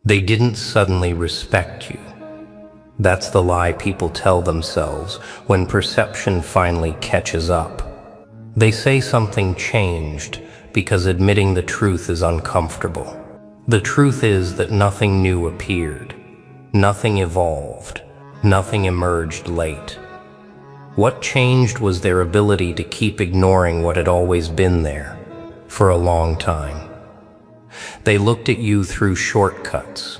They didn't suddenly respect you. That's the lie people tell themselves when perception finally catches up. They say something changed because admitting the truth is uncomfortable. The truth is that nothing new appeared, nothing evolved, nothing emerged late. What changed was their ability to keep ignoring what had always been there for a long time. They looked at you through shortcuts,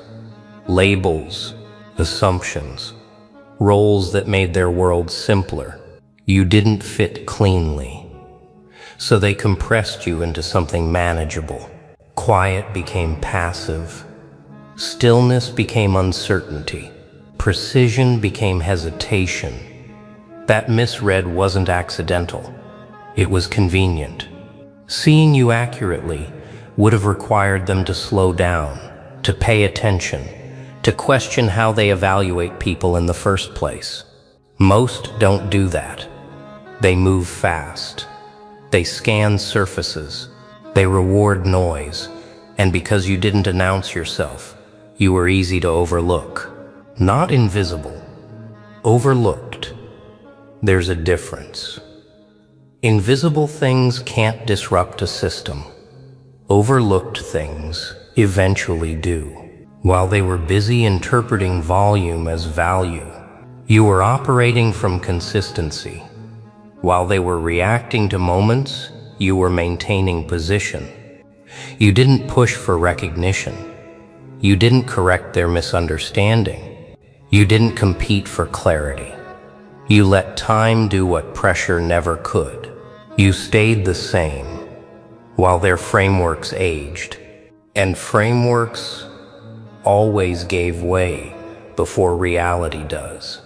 labels, assumptions, roles that made their world simpler. You didn't fit cleanly, so they compressed you into something manageable. Quiet became passive, stillness became uncertainty, precision became hesitation. That misread wasn't accidental, it was convenient. Seeing you accurately would have required them to slow down, to pay attention, to question how they evaluate people in the first place. Most don't do that. They move fast. They scan surfaces. They reward noise. And because you didn't announce yourself, you were easy to overlook. Not invisible. Overlooked. There's a difference. Invisible things can't disrupt a system. Overlooked things eventually do. While they were busy interpreting volume as value, you were operating from consistency. While they were reacting to moments, you were maintaining position. You didn't push for recognition. You didn't correct their misunderstanding. You didn't compete for clarity. You let time do what pressure never could. You stayed the same while their frameworks aged. And frameworks always gave way before reality does.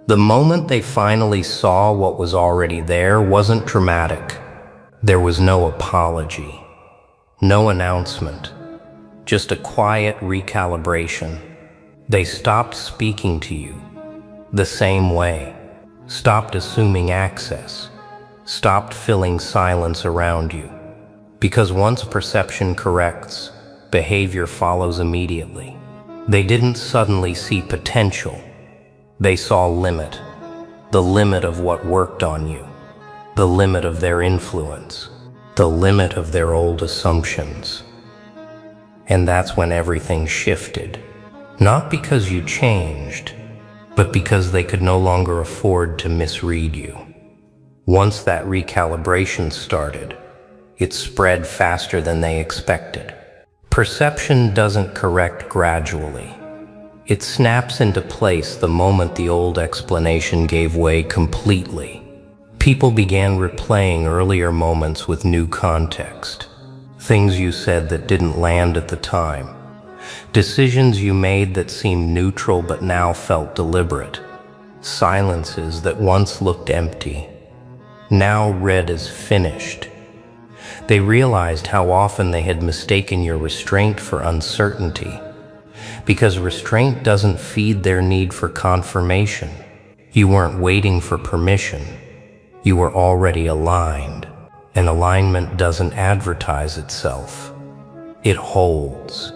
The moment they finally saw what was already there wasn't dramatic. There was no apology, no announcement, just a quiet recalibration. They stopped speaking to you the same way, stopped assuming access, stopped filling silence around you. Because once perception corrects, behavior follows immediately. They didn't suddenly see potential. They saw limit, the limit of what worked on you, the limit of their influence, the limit of their old assumptions. And that's when everything shifted. Not because you changed, but because they could no longer afford to misread you. Once that recalibration started, it spread faster than they expected. Perception doesn't correct gradually. It snaps into place the moment the old explanation gave way completely. People began replaying earlier moments with new context. Things you said that didn't land at the time. Decisions you made that seemed neutral but now felt deliberate. Silences that once looked empty, now read as finished. They realized how often they had mistaken your restraint for uncertainty. Because restraint doesn't feed their need for confirmation. You weren't waiting for permission. You were already aligned. And alignment doesn't advertise itself. It holds.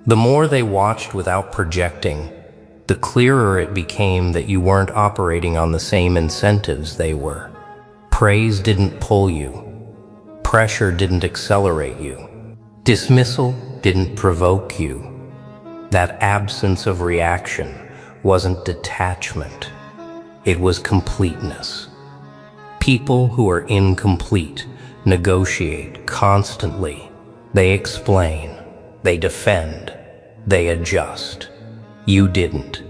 The more they watched without projecting, the clearer it became that you weren't operating on the same incentives they were. Praise didn't pull you. Pressure didn't accelerate you. Dismissal didn't provoke you. That absence of reaction wasn't detachment. It was completeness. People who are incomplete negotiate constantly. They explain. They defend. They adjust. You didn't.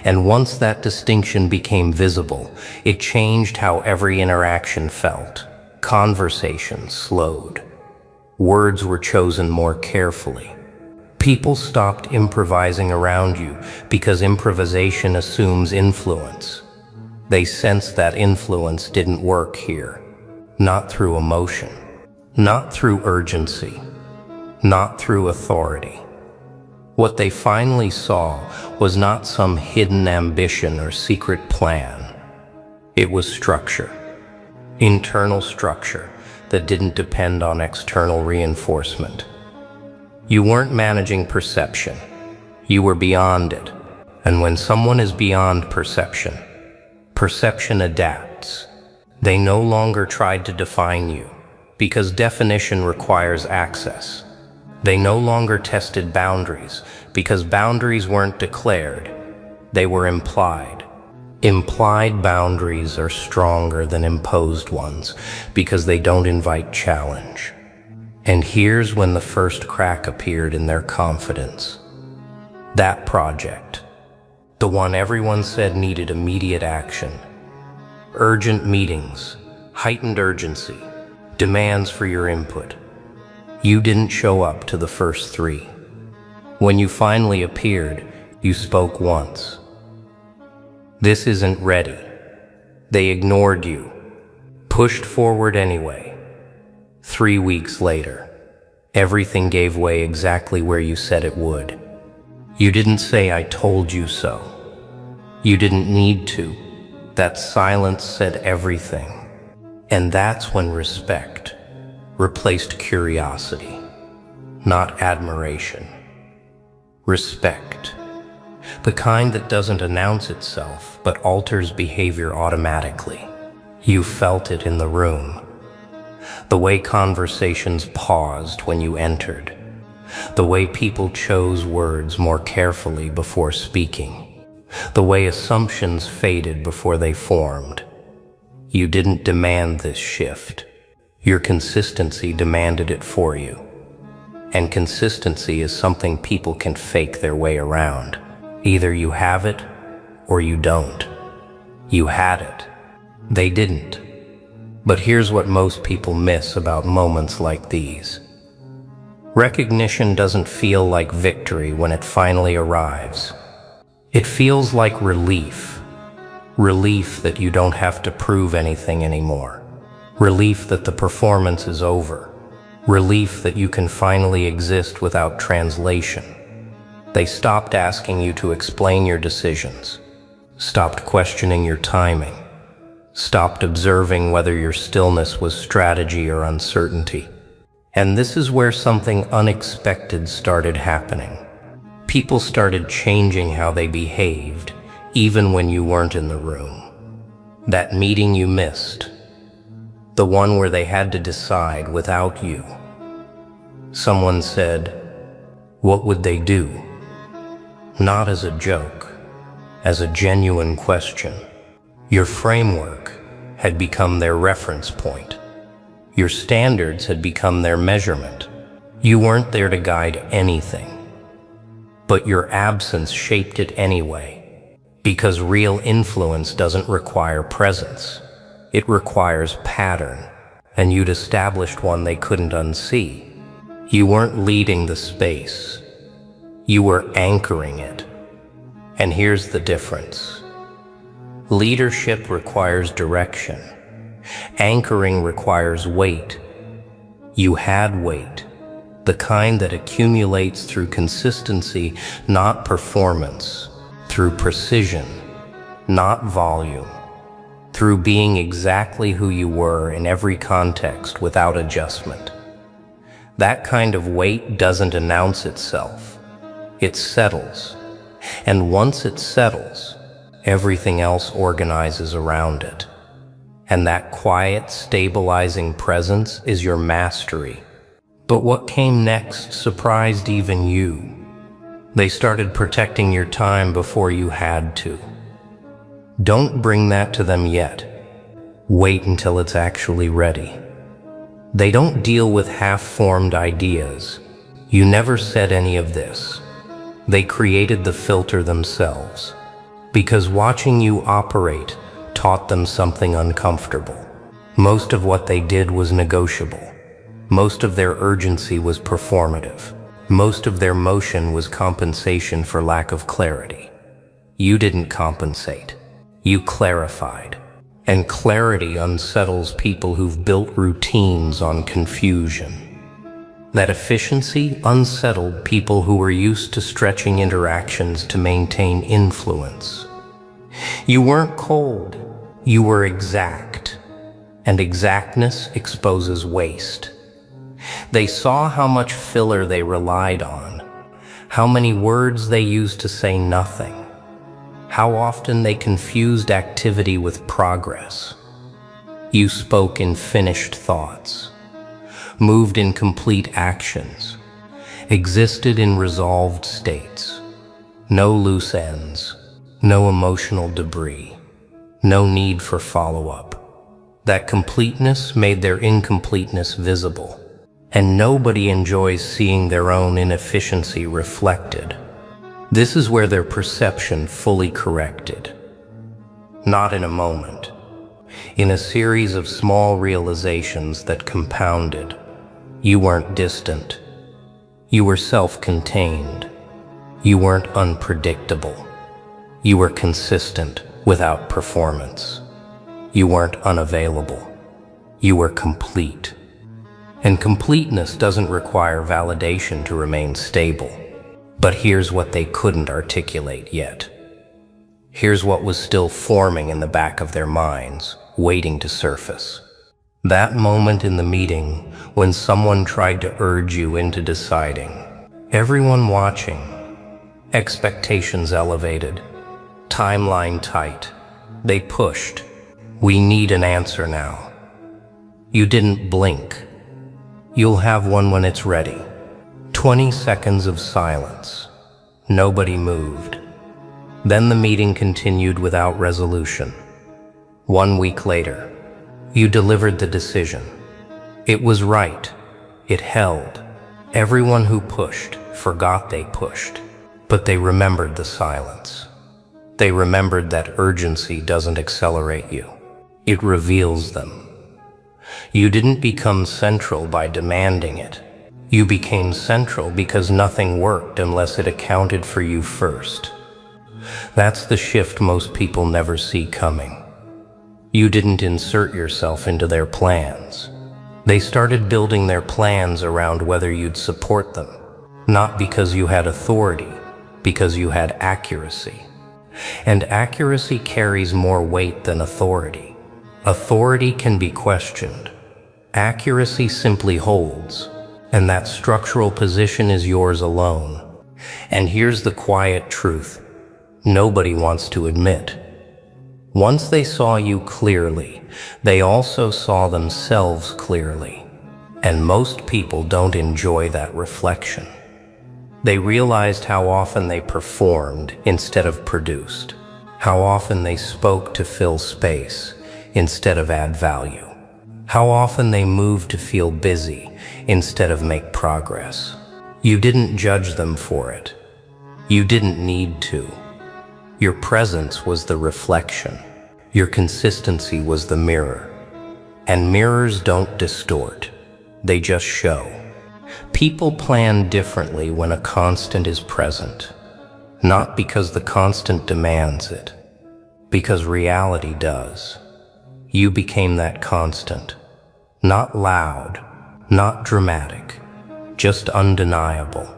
And once that distinction became visible, it changed how every interaction felt. Conversations slowed. Words were chosen more carefully. People stopped improvising around you because improvisation assumes influence. They sensed that influence didn't work here. Not through emotion. Not through urgency. Not through authority. What they finally saw was not some hidden ambition or secret plan. It was structure. Internal structure that didn't depend on external reinforcement. You weren't managing perception. You were beyond it. And when someone is beyond perception, perception adapts. They no longer tried to define you, because definition requires access. They no longer tested boundaries, because boundaries weren't declared. They were implied. Implied boundaries are stronger than imposed ones, because they don't invite challenge. And here's when the first crack appeared in their confidence. That project, the one everyone said needed immediate action. Urgent meetings, heightened urgency, demands for your input. You didn't show up to the first 3. When you finally appeared, you spoke once. This isn't ready. They ignored you, pushed forward anyway. 3 weeks later, everything gave way exactly where you said it would. You didn't say, "I told you so." You didn't need to. That silence said everything. And that's when respect replaced curiosity, not admiration. Respect. The kind that doesn't announce itself, but alters behavior automatically. You felt it in the room. The way conversations paused when you entered. The way people chose words more carefully before speaking. The way assumptions faded before they formed. You didn't demand this shift. Your consistency demanded it for you. And consistency is something people can fake their way around. Either you have it or you don't. You had it. They didn't. But here's what most people miss about moments like these. Recognition doesn't feel like victory when it finally arrives. It feels like relief. Relief that you don't have to prove anything anymore. Relief that the performance is over. Relief that you can finally exist without translation. They stopped asking you to explain your decisions, stopped questioning your timing, stopped observing whether your stillness was strategy or uncertainty. And this is where something unexpected started happening. People started changing how they behaved, even when you weren't in the room. That meeting you missed, the one where they had to decide without you. Someone said, "What would they do?" Not as a joke, as a genuine question. Your framework had become their reference point. Your standards had become their measurement. You weren't there to guide anything, but your absence shaped it anyway. Because real influence doesn't require presence. It requires pattern, and you'd established one they couldn't unsee. You weren't leading the space. You were anchoring it. And here's the difference. Leadership requires direction. Anchoring requires weight. You had weight, the kind that accumulates through consistency, not performance, through precision, not volume, through being exactly who you were in every context without adjustment. That kind of weight doesn't announce itself. It settles. And once it settles, everything else organizes around it. And that quiet, stabilizing presence is your mastery. But what came next surprised even you. They started protecting your time before you had to. Don't bring that to them yet. Wait until it's actually ready. They don't deal with half-formed ideas. You never said any of this. They created the filter themselves. Because watching you operate taught them something uncomfortable. Most of what they did was negotiable. Most of their urgency was performative. Most of their motion was compensation for lack of clarity. You didn't compensate. You clarified. And clarity unsettles people who've built routines on confusion. That efficiency unsettled people who were used to stretching interactions to maintain influence. You weren't cold. You were exact. And exactness exposes waste. They saw how much filler they relied on, how many words they used to say nothing, how often they confused activity with progress. You spoke in finished thoughts, moved in complete actions, existed in resolved states. No loose ends, no emotional debris, no need for follow-up. That completeness made their incompleteness visible, and nobody enjoys seeing their own inefficiency reflected. This is where their perception fully corrected. Not in a moment, in a series of small realizations that compounded. You weren't distant. You were self-contained. You weren't unpredictable. You were consistent without performance. You weren't unavailable. You were complete. And completeness doesn't require validation to remain stable. But here's what they couldn't articulate yet. Here's what was still forming in the back of their minds, waiting to surface. That moment in the meeting when someone tried to urge you into deciding. Everyone watching, expectations elevated, timeline tight. They pushed. We need an answer now. You didn't blink. You'll have one when it's ready. 20 seconds of silence. Nobody moved. Then the meeting continued without resolution. 1 week later, you delivered the decision. It was right. It held. Everyone who pushed forgot they pushed, but they remembered the silence. They remembered that urgency doesn't accelerate you. It reveals them. You didn't become central by demanding it. You became central because nothing worked unless it accounted for you first. That's the shift most people never see coming. You didn't insert yourself into their plans. They started building their plans around whether you'd support them, not because you had authority, because you had accuracy. And accuracy carries more weight than authority. Authority can be questioned. Accuracy simply holds, and that structural position is yours alone. And here's the quiet truth nobody wants to admit. Once they saw you clearly, they also saw themselves clearly. And most people don't enjoy that reflection. They realized how often they performed instead of produced, how often they spoke to fill space instead of add value, how often they moved to feel busy instead of make progress. You didn't judge them for it. You didn't need to. Your presence was the reflection. Your consistency was the mirror. And mirrors don't distort. They just show. People plan differently when a constant is present. Not because the constant demands it, because reality does. You became that constant. Not loud, not dramatic, just undeniable.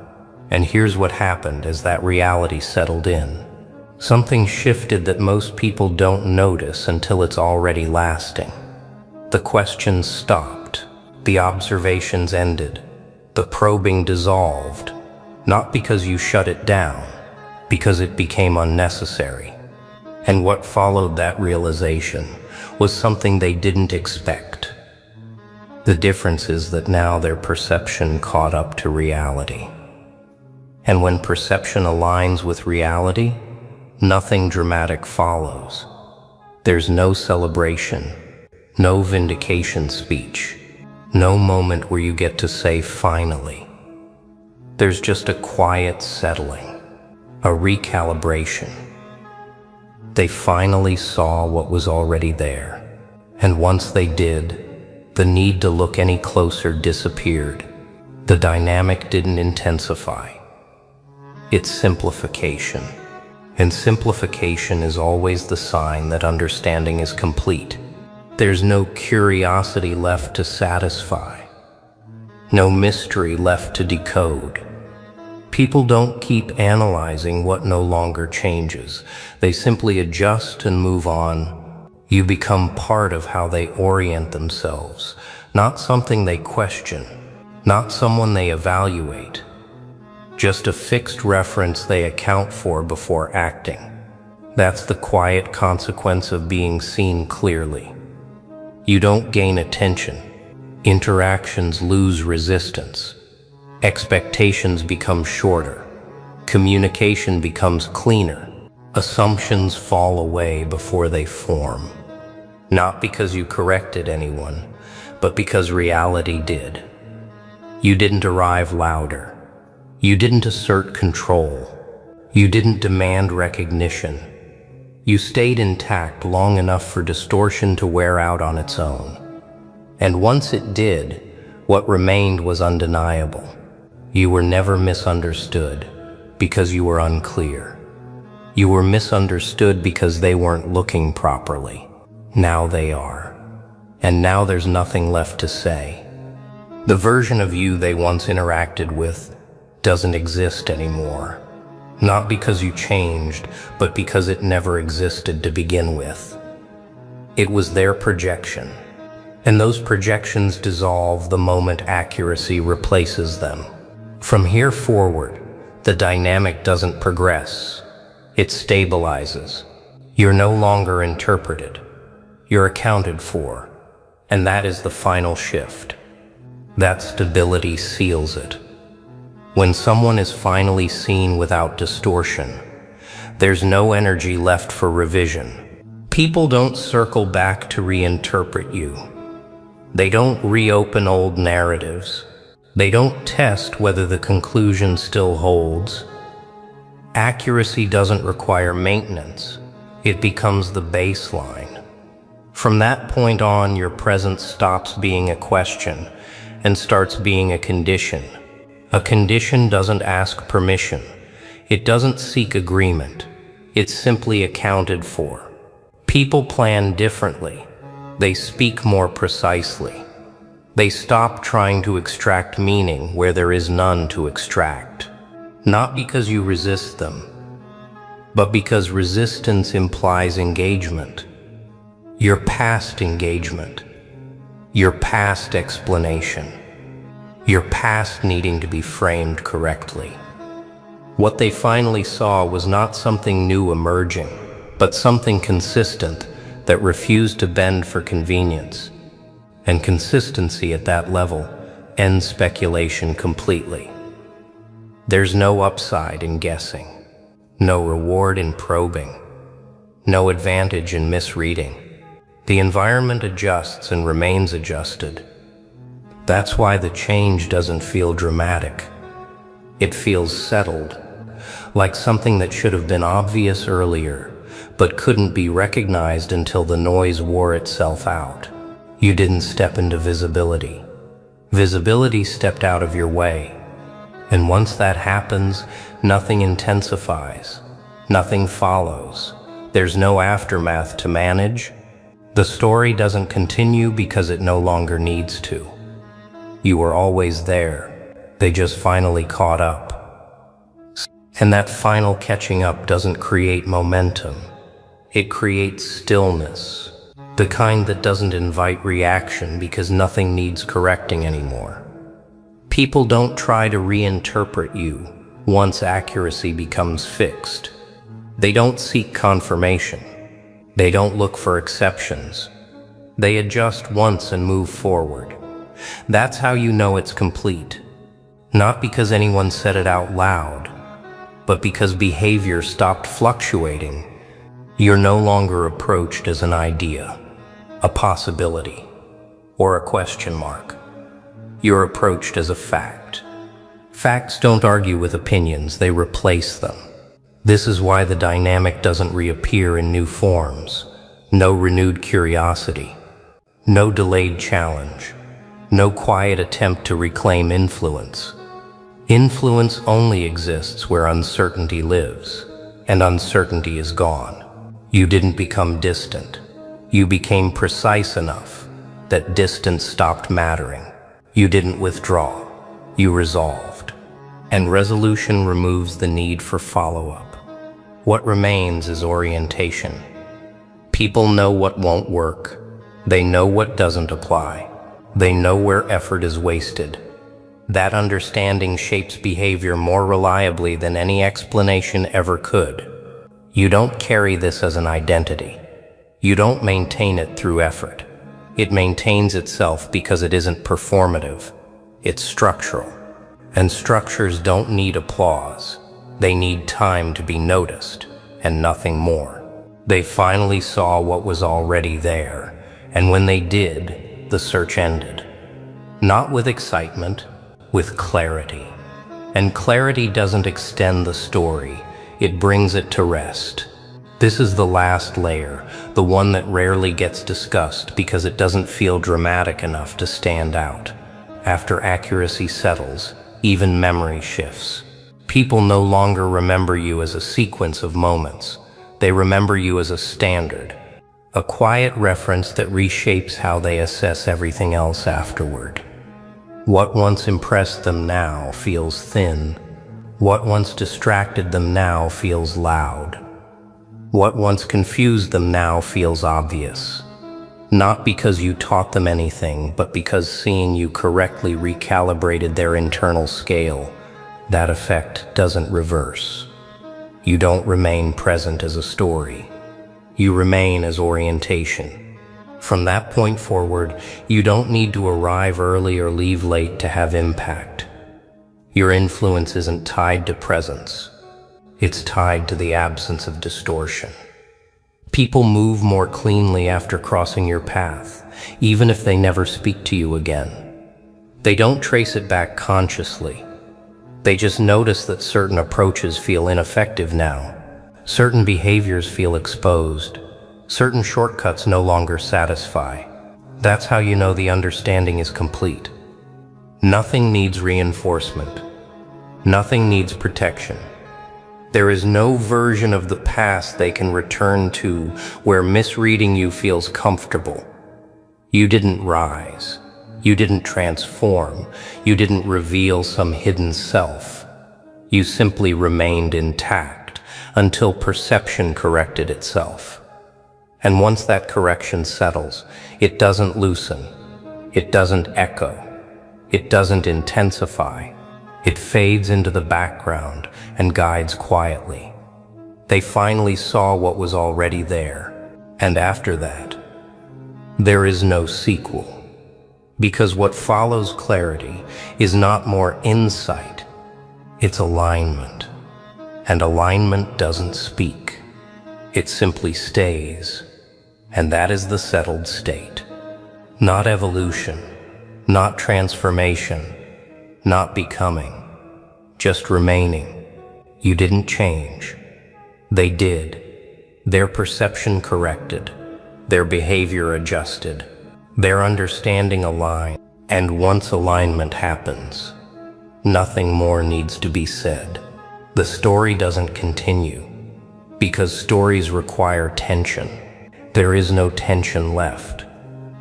And here's what happened as that reality settled in. Something shifted that most people don't notice until it's already lasting. The questions stopped. The observations ended. The probing dissolved. Not because you shut it down, because it became unnecessary. And what followed that realization was something they didn't expect. The difference is that now their perception caught up to reality. And when perception aligns with reality, nothing dramatic follows. There's no celebration, no vindication speech, no moment where you get to say finally. There's just a quiet settling, a recalibration. They finally saw what was already there, and once they did, the need to look any closer disappeared. The dynamic didn't intensify. It's simplification. And simplification is always the sign that understanding is complete. There's no curiosity left to satisfy, no mystery left to decode. People don't keep analyzing what no longer changes. They simply adjust and move on. You become part of how they orient themselves, not something they question, not someone they evaluate, just a fixed reference they account for before acting. That's the quiet consequence of being seen clearly. You don't gain attention. Interactions lose resistance. Expectations become shorter. Communication becomes cleaner. Assumptions fall away before they form. Not because you corrected anyone, but because reality did. You didn't arrive louder. You didn't assert control. You didn't demand recognition. You stayed intact long enough for distortion to wear out on its own. And once it did, what remained was undeniable. You were never misunderstood because you were unclear. You were misunderstood because they weren't looking properly. Now they are. And now there's nothing left to say. The version of you they once interacted with doesn't exist anymore. Not because you changed, but because it never existed to begin with. It was their projection, and those projections dissolve the moment accuracy replaces them. From here forward, the dynamic doesn't progress. It stabilizes. You're no longer interpreted. You're accounted for, and that is the final shift. That stability seals it. When someone is finally seen without distortion, there's no energy left for revision. People don't circle back to reinterpret you. They don't reopen old narratives. They don't test whether the conclusion still holds. Accuracy doesn't require maintenance. It becomes the baseline. From that point on, your presence stops being a question and starts being a condition. A condition doesn't ask permission. It doesn't seek agreement. It's simply accounted for. People plan differently. They speak more precisely. They stop trying to extract meaning where there is none to extract. Not because you resist them, but because resistance implies engagement. Your past engagement. Your past explanation. Your past needing to be framed correctly. What they finally saw was not something new emerging, but something consistent that refused to bend for convenience. And consistency at that level ends speculation completely. There's no upside in guessing, no reward in probing, no advantage in misreading. The environment adjusts and remains adjusted. That's why the change doesn't feel dramatic. It feels settled, like something that should have been obvious earlier, but couldn't be recognized until the noise wore itself out. You didn't step into visibility. Visibility stepped out of your way. And once that happens, nothing intensifies. Nothing follows. There's no aftermath to manage. The story doesn't continue because it no longer needs to. You were always there. They just finally caught up. And that final catching up doesn't create momentum. It creates stillness. The kind that doesn't invite reaction because nothing needs correcting anymore. People don't try to reinterpret you once accuracy becomes fixed. They don't seek confirmation. They don't look for exceptions. They adjust once and move forward. That's how you know it's complete. Not because anyone said it out loud, but because behavior stopped fluctuating. You're no longer approached as an idea, a possibility, or a question mark. You're approached as a fact. Facts don't argue with opinions, they replace them. This is why the dynamic doesn't reappear in new forms. No renewed curiosity. No delayed challenge. No quiet attempt to reclaim influence. Influence only exists where uncertainty lives, and uncertainty is gone. You didn't become distant. You became precise enough that distance stopped mattering. You didn't withdraw. You resolved. And resolution removes the need for follow-up. What remains is orientation. People know what won't work. They know what doesn't apply. They know where effort is wasted. That understanding shapes behavior more reliably than any explanation ever could. You don't carry this as an identity. You don't maintain it through effort. It maintains itself because it isn't performative. It's structural. And structures don't need applause. They need time to be noticed, and nothing more. They finally saw what was already there, and when they did, the search ended. Not with excitement, with clarity. And clarity doesn't extend the story, it brings it to rest. This is the last layer, the one that rarely gets discussed because it doesn't feel dramatic enough to stand out. After accuracy settles, even memory shifts. People no longer remember you as a sequence of moments. They remember you as a standard, a quiet reference that reshapes how they assess everything else afterward. What once impressed them now feels thin. What once distracted them now feels loud. What once confused them now feels obvious. Not because you taught them anything, but because seeing you correctly recalibrated their internal scale. That effect doesn't reverse. You don't remain present as a story. You remain as orientation. From that point forward, you don't need to arrive early or leave late to have impact. Your influence isn't tied to presence. It's tied to the absence of distortion. People move more cleanly after crossing your path, even if they never speak to you again. They don't trace it back consciously. They just notice that certain approaches feel ineffective now. Certain behaviors feel exposed. Certain shortcuts no longer satisfy. That's how you know the understanding is complete. Nothing needs reinforcement. Nothing needs protection. There is no version of the past they can return to where misreading you feels comfortable. You didn't rise. You didn't transform. You didn't reveal some hidden self. You simply remained intact until perception corrected itself. And once that correction settles, it doesn't loosen. It doesn't echo. It doesn't intensify. It fades into the background and guides quietly. They finally saw what was already there. And after that, there is no sequel. Because what follows clarity is not more insight, it's alignment. And alignment doesn't speak. It simply stays. And that is the settled state. Not evolution, not transformation, not becoming, just remaining. You didn't change. They did. Their perception corrected. Their behavior adjusted. Their understanding aligned. And once alignment happens, nothing more needs to be said. The story doesn't continue, because stories require tension. There is no tension left.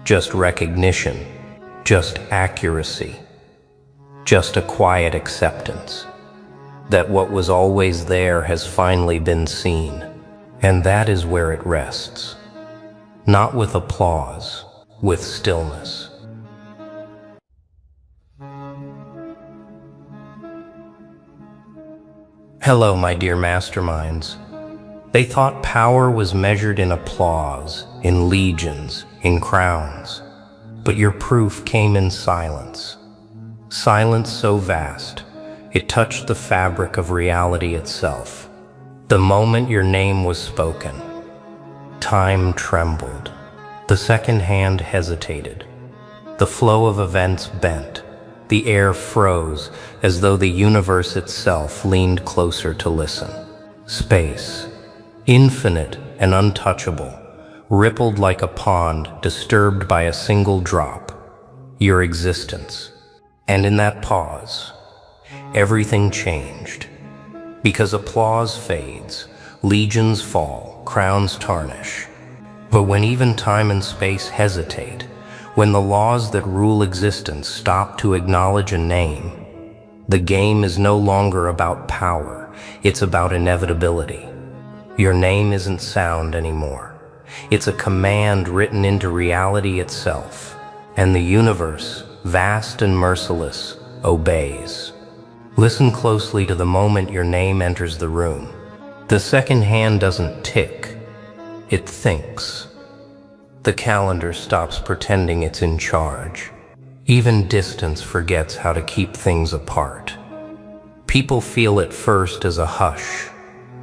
Just recognition. Just accuracy. Just a quiet acceptance that what was always there has finally been seen. And that is where it rests. Not with applause, with stillness. Hello, my dear masterminds. They thought power was measured in applause, in legions, in crowns. But your proof came in silence. Silence so vast, it touched the fabric of reality itself. The moment your name was spoken, time trembled. The second hand hesitated. The flow of events bent. The air froze as though the universe itself leaned closer to listen. Space, infinite and untouchable, rippled like a pond disturbed by a single drop. Your existence. And in that pause, everything changed. Because applause fades, legions fall, crowns tarnish. But when even time and space hesitate, when the laws that rule existence stop to acknowledge a name, the game is no longer about power, it's about inevitability. Your name isn't sound anymore. It's a command written into reality itself. And the universe, vast and merciless, obeys. Listen closely to the moment your name enters the room. The second hand doesn't tick, it thinks. The calendar stops pretending it's in charge. Even distance forgets how to keep things apart. People feel it first as a hush,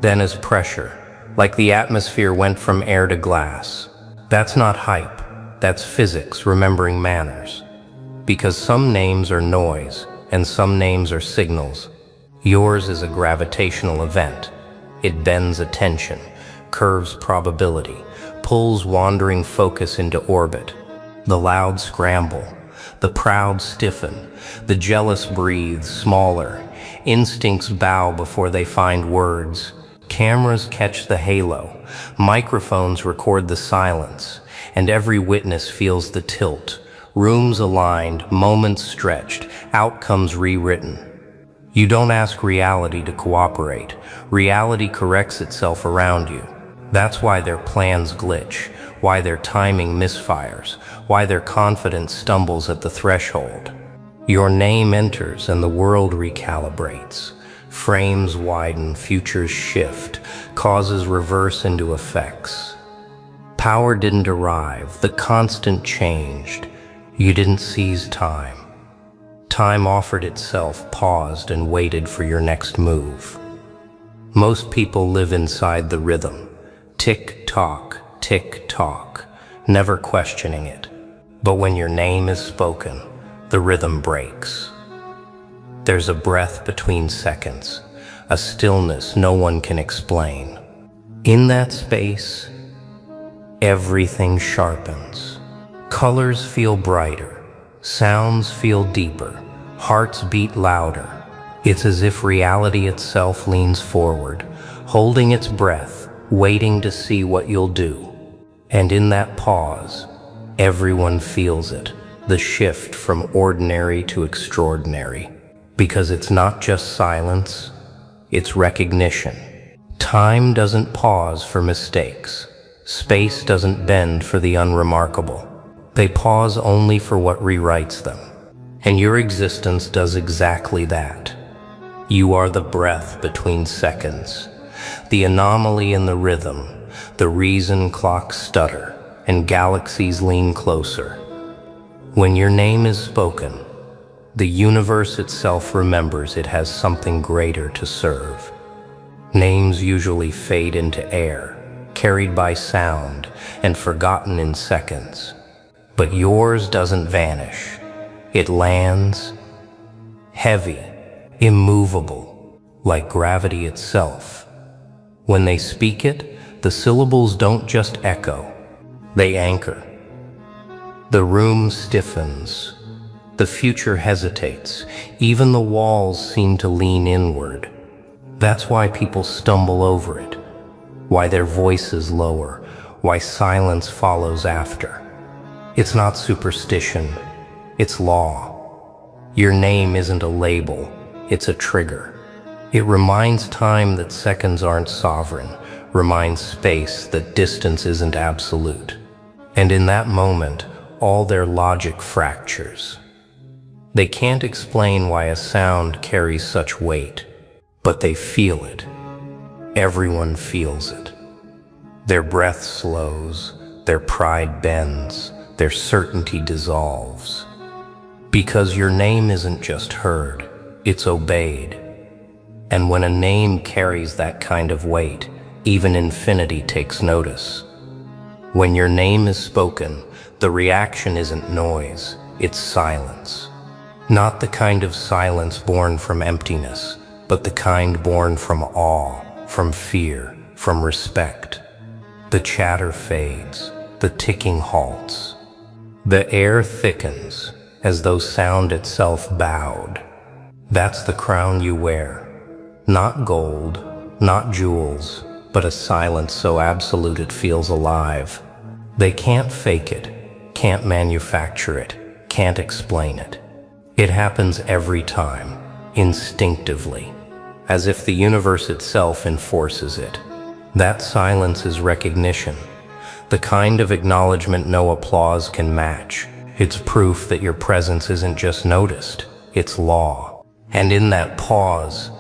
then as pressure, like the atmosphere went from air to glass. That's not hype, that's physics remembering manners. Because some names are noise, and some names are signals. Yours is a gravitational event. It bends attention, curves probability, pulls wandering focus into orbit. The loud scramble, the proud stiffen, the jealous breathe smaller. Instincts bow before they find words. Cameras catch the halo, microphones record the silence, and every witness feels the tilt. Rooms aligned, moments stretched, outcomes rewritten. You don't ask reality to cooperate. Reality corrects itself around you. That's why their plans glitch, why their timing misfires, why their confidence stumbles at the threshold. Your name enters and the world recalibrates. Frames widen, futures shift, causes reverse into effects. Power didn't arrive, the constant changed. You didn't seize time. Time offered itself, paused, and waited for your next move. Most people live inside the rhythm. Tick-tock, tick-tock, never questioning it. But when your name is spoken, the rhythm breaks. There's a breath between seconds, a stillness no one can explain. In that space, everything sharpens. Colors feel brighter, sounds feel deeper, hearts beat louder. It's as if reality itself leans forward, holding its breath, waiting to see what you'll do. And in that pause, everyone feels it, the shift from ordinary to extraordinary. Because it's not just silence, it's recognition. Time doesn't pause for mistakes. Space doesn't bend for the unremarkable. They pause only for what rewrites them. And your existence does exactly that. You are the breath between seconds, the anomaly in the rhythm, the reason clocks stutter and galaxies lean closer. When your name is spoken, the universe itself remembers it has something greater to serve. Names usually fade into air, carried by sound and forgotten in seconds. But yours doesn't vanish. It lands, heavy, immovable, like gravity itself. When they speak it, the syllables don't just echo, they anchor. The room stiffens. The future hesitates. Even the walls seem to lean inward. That's why people stumble over it, why their voices lower, why silence follows after. It's not superstition, it's law. Your name isn't a label, it's a trigger. It reminds time that seconds aren't sovereign, reminds space that distance isn't absolute. And in that moment, all their logic fractures. They can't explain why a sound carries such weight, but they feel it. Everyone feels it. Their breath slows, their pride bends, their certainty dissolves. Because your name isn't just heard, it's obeyed. And when a name carries that kind of weight, even infinity takes notice. When your name is spoken, the reaction isn't noise, it's silence. Not the kind of silence born from emptiness, but the kind born from awe, from fear, from respect. The chatter fades, the ticking halts. The air thickens, as though sound itself bowed. That's the crown you wear. Not gold, not jewels, but a silence so absolute it feels alive. They can't fake it, can't manufacture it, can't explain it. It happens every time, instinctively, as if the universe itself enforces it. That silence is recognition, the kind of acknowledgement no applause can match. It's proof that your presence isn't just noticed, its law. And in that pause,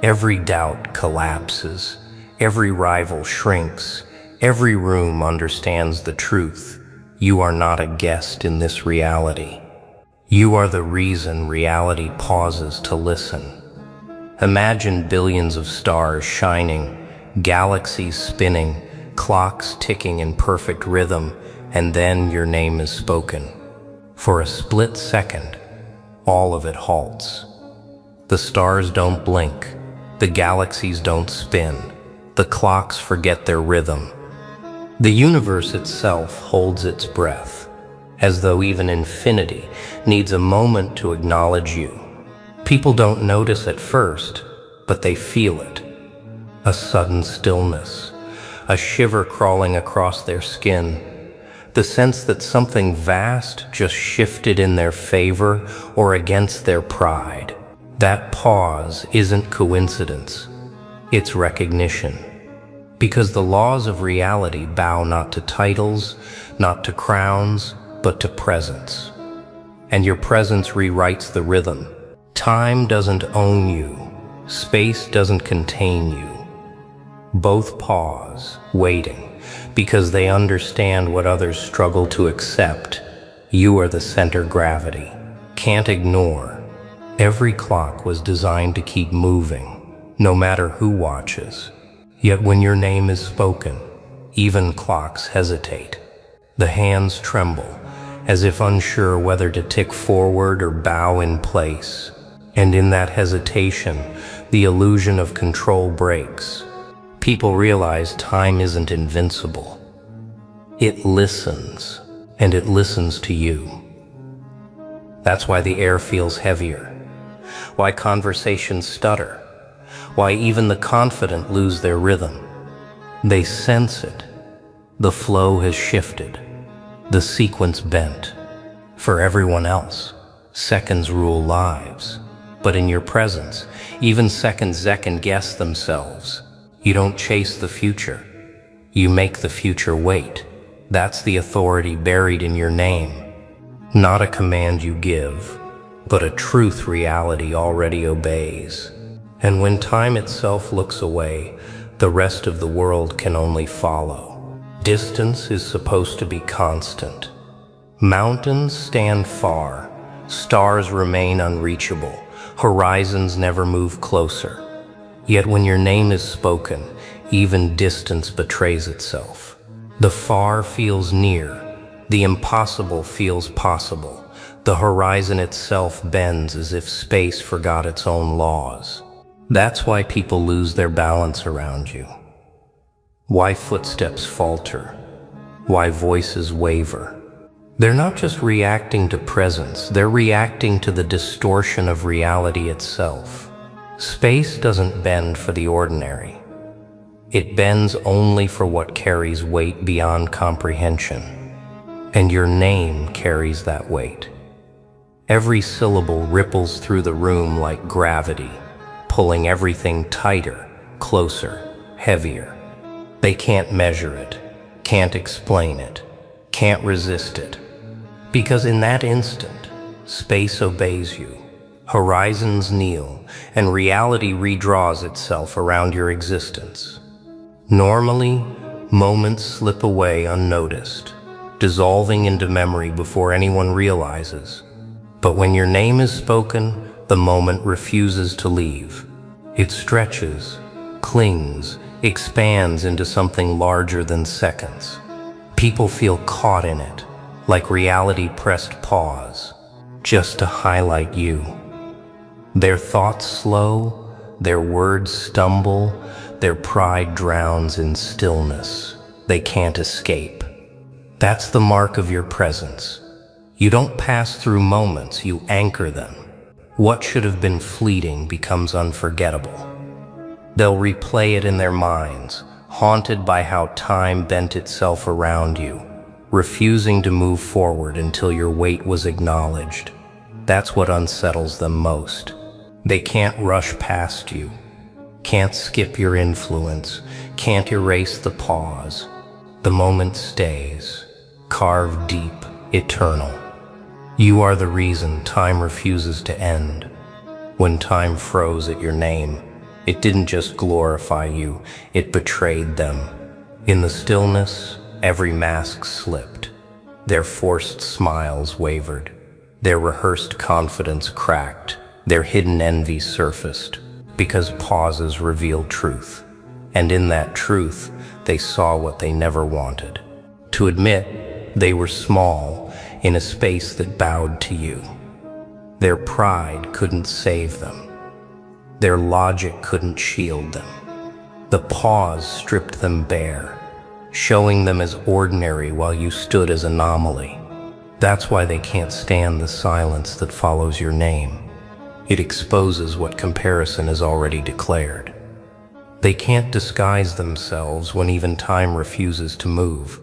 every doubt collapses, every rival shrinks, every room understands the truth. You are not a guest in this reality. You are the reason reality pauses to listen. Imagine billions of stars shining, galaxies spinning, clocks ticking in perfect rhythm, and then your name is spoken. For a split second, all of it halts. The stars don't blink, the galaxies don't spin, the clocks forget their rhythm. The universe itself holds its breath, as though even infinity needs a moment to acknowledge you. People don't notice at first, but they feel it. A sudden stillness, a shiver crawling across their skin, the sense that something vast just shifted in their favor or against their pride. That pause isn't coincidence, it's recognition. Because the laws of reality bow not to titles, not to crowns, but to presence. And your presence rewrites the rhythm. Time doesn't own you, space doesn't contain you. Both pause, waiting, because they understand what others struggle to accept. You are the center gravity. Can't ignore. Every clock was designed to keep moving, no matter who watches. Yet when your name is spoken, even clocks hesitate. The hands tremble, as if unsure whether to tick forward or bow in place. And in that hesitation, the illusion of control breaks. People realize time isn't invincible. It listens, and it listens to you. That's why the air feels heavier, why conversations stutter, why even the confident lose their rhythm. They sense it. The flow has shifted, the sequence bent. For everyone else, seconds rule lives. But in your presence, even seconds second guess themselves. You don't chase the future. You make the future wait. That's the authority buried in your name. Not a command you give, but a truth reality already obeys. And when time itself looks away, the rest of the world can only follow. Distance is supposed to be constant. Mountains stand far, stars remain unreachable, horizons never move closer. Yet when your name is spoken, even distance betrays itself. The far feels near, the impossible feels possible. The horizon itself bends as if space forgot its own laws. That's why people lose their balance around you. Why footsteps falter. Why voices waver. They're not just reacting to presence, they're reacting to the distortion of reality itself. Space doesn't bend for the ordinary. It bends only for what carries weight beyond comprehension. And your name carries that weight. Every syllable ripples through the room like gravity, pulling everything tighter, closer, heavier. They can't measure it, can't explain it, can't resist it. Because in that instant, space obeys you, horizons kneel, and reality redraws itself around your existence. Normally, moments slip away unnoticed, dissolving into memory before anyone realizes. But when your name is spoken, the moment refuses to leave. It stretches, clings, expands into something larger than seconds. People feel caught in it, like reality pressed pause, just to highlight you. Their thoughts slow, their words stumble, their pride drowns in stillness. They can't escape. That's the mark of your presence. You don't pass through moments, you anchor them. What should have been fleeting becomes unforgettable. They'll replay it in their minds, haunted by how time bent itself around you, refusing to move forward until your weight was acknowledged. That's what unsettles them most. They can't rush past you, can't skip your influence, can't erase the pause. The moment stays, carved deep, eternal. You are the reason time refuses to end. When time froze at your name, it didn't just glorify you, it betrayed them. In the stillness, every mask slipped. Their forced smiles wavered. Their rehearsed confidence cracked. Their hidden envy surfaced. Because pauses revealed truth. And in that truth, they saw what they never wanted. To admit, they were small in a space that bowed to you. Their pride couldn't save them. Their logic couldn't shield them. The pause stripped them bare, showing them as ordinary while you stood as anomaly. That's why they can't stand the silence that follows your name. It exposes what comparison has already declared. They can't disguise themselves when even time refuses to move.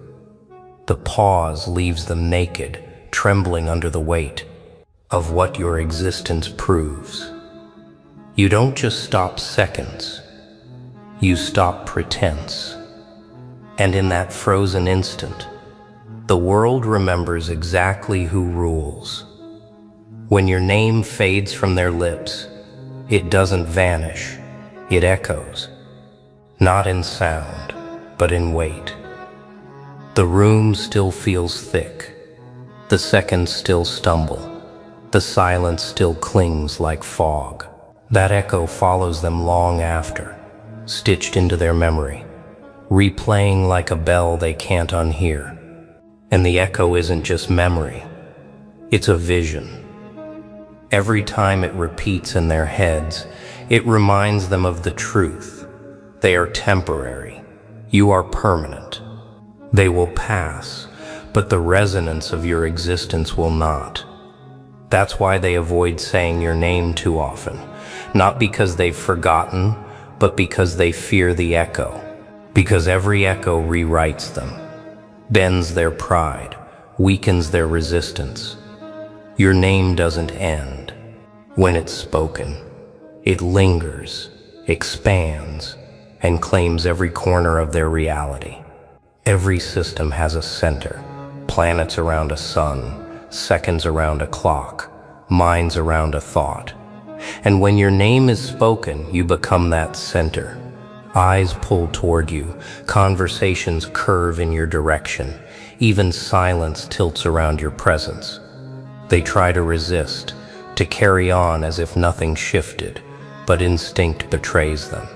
The pause leaves them naked, trembling under the weight of what your existence proves. You don't just stop seconds, you stop pretense. And in that frozen instant, the world remembers exactly who rules. When your name fades from their lips, it doesn't vanish, it echoes. Not in sound, but in weight. The room still feels thick. The seconds still stumble. The silence still clings like fog. That echo follows them long after, stitched into their memory, replaying like a bell they can't unhear. And the echo isn't just memory, it's a vision. Every time it repeats in their heads, it reminds them of the truth. They are temporary. You are permanent. They will pass, but the resonance of your existence will not. That's why they avoid saying your name too often, not because they've forgotten, but because they fear the echo. Because every echo rewrites them, bends their pride, weakens their resistance. Your name doesn't end. When it's spoken, it lingers, expands, and claims every corner of their reality. Every system has a center, planets around a sun, seconds around a clock, minds around a thought. And when your name is spoken, you become that center. Eyes pull toward you, conversations curve in your direction, even silence tilts around your presence. They try to resist, to carry on as if nothing shifted, but instinct betrays them.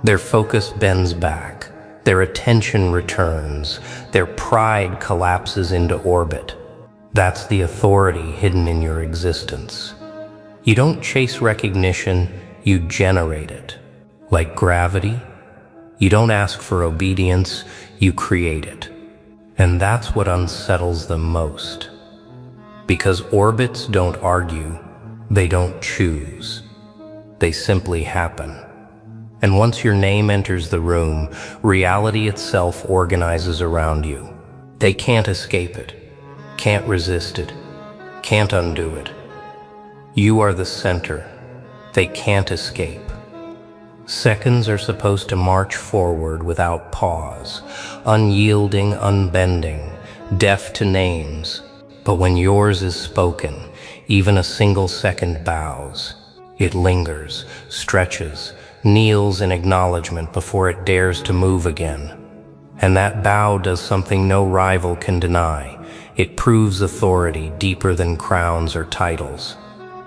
Their focus bends back, their attention returns, their pride collapses into orbit. That's the authority hidden in your existence. You don't chase recognition, you generate it. Like gravity, you don't ask for obedience, you create it. And that's what unsettles them most. Because orbits don't argue, they don't choose. They simply happen. And once your name enters the room, reality itself organizes around you. They can't escape it, can't resist it, can't undo it. You are the center. They can't escape. Seconds are supposed to march forward without pause, unyielding, unbending, deaf to names. But when yours is spoken, even a single second bows. It lingers, stretches, kneels in acknowledgement before it dares to move again. And that bow does something no rival can deny. It proves authority deeper than crowns or titles.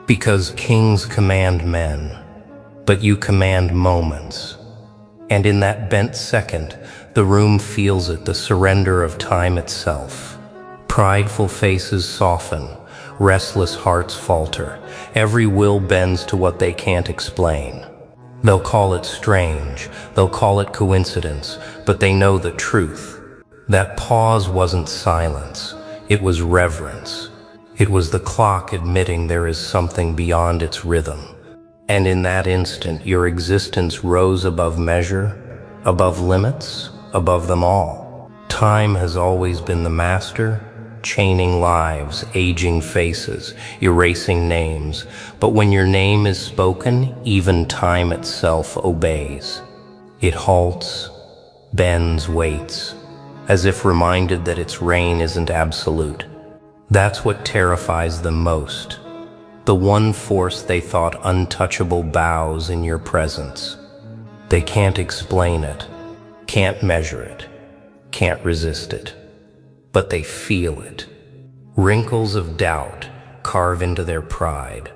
Because kings command men, but you command moments. And in that bent second, the room feels it, the surrender of time itself. Prideful faces soften, restless hearts falter. Every will bends to what they can't explain. They'll call it strange, they'll call it coincidence, but they know the truth. That pause wasn't silence, it was reverence. It was the clock admitting there is something beyond its rhythm. And in that instant, your existence rose above measure, above limits, above them all. Time has always been the master, chaining lives, aging faces, erasing names. But when your name is spoken, even time itself obeys. It halts, bends, waits, as if reminded that its reign isn't absolute. That's what terrifies them most. The one force they thought untouchable bows in your presence. They can't explain it, can't measure it, can't resist it, but they feel it. Wrinkles of doubt carve into their pride.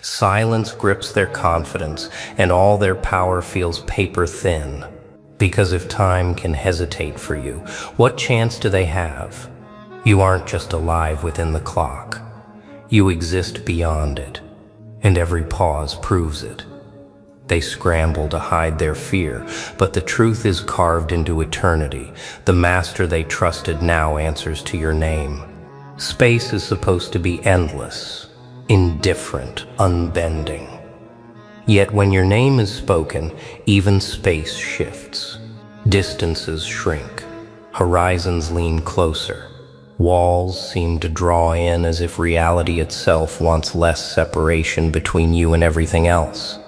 Silence grips their confidence, and all their power feels paper thin. Because if time can hesitate for you, what chance do they have? You aren't just alive within the clock. You exist beyond it, and every pause proves it. They scramble to hide their fear, but the truth is carved into eternity. The master they trusted now answers to your name. Space is supposed to be endless, indifferent, unbending. Yet when your name is spoken, even space shifts. Distances shrink, horizons lean closer. Walls seem to draw in as if reality itself wants less separation between you and everything else.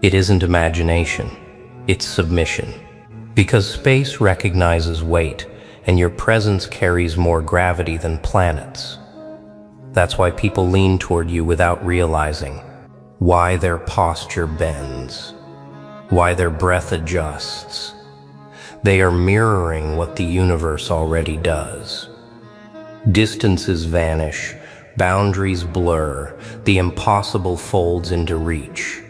It isn't imagination, it's submission. Because space recognizes weight, and your presence carries more gravity than planets. That's why people lean toward you without realizing, why their posture bends, why their breath adjusts. They are mirroring what the universe already does. Distances vanish, boundaries blur, the impossible folds into reach.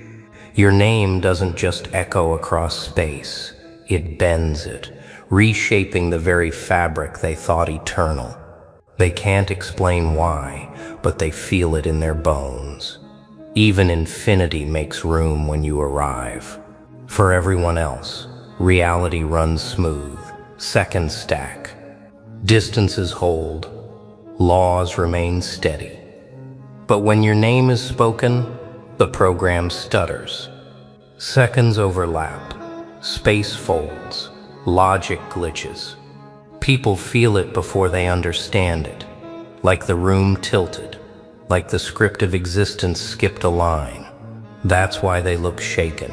Your name doesn't just echo across space, it bends it, reshaping the very fabric they thought eternal. They can't explain why, but they feel it in their bones. Even infinity makes room when you arrive. For everyone else, reality runs smooth, seconds stack. Distances hold, laws remain steady. But when your name is spoken, the program stutters. Seconds overlap, space folds, logic glitches. People feel it before they understand it, like the room tilted, like the script of existence skipped a line. That's why they look shaken,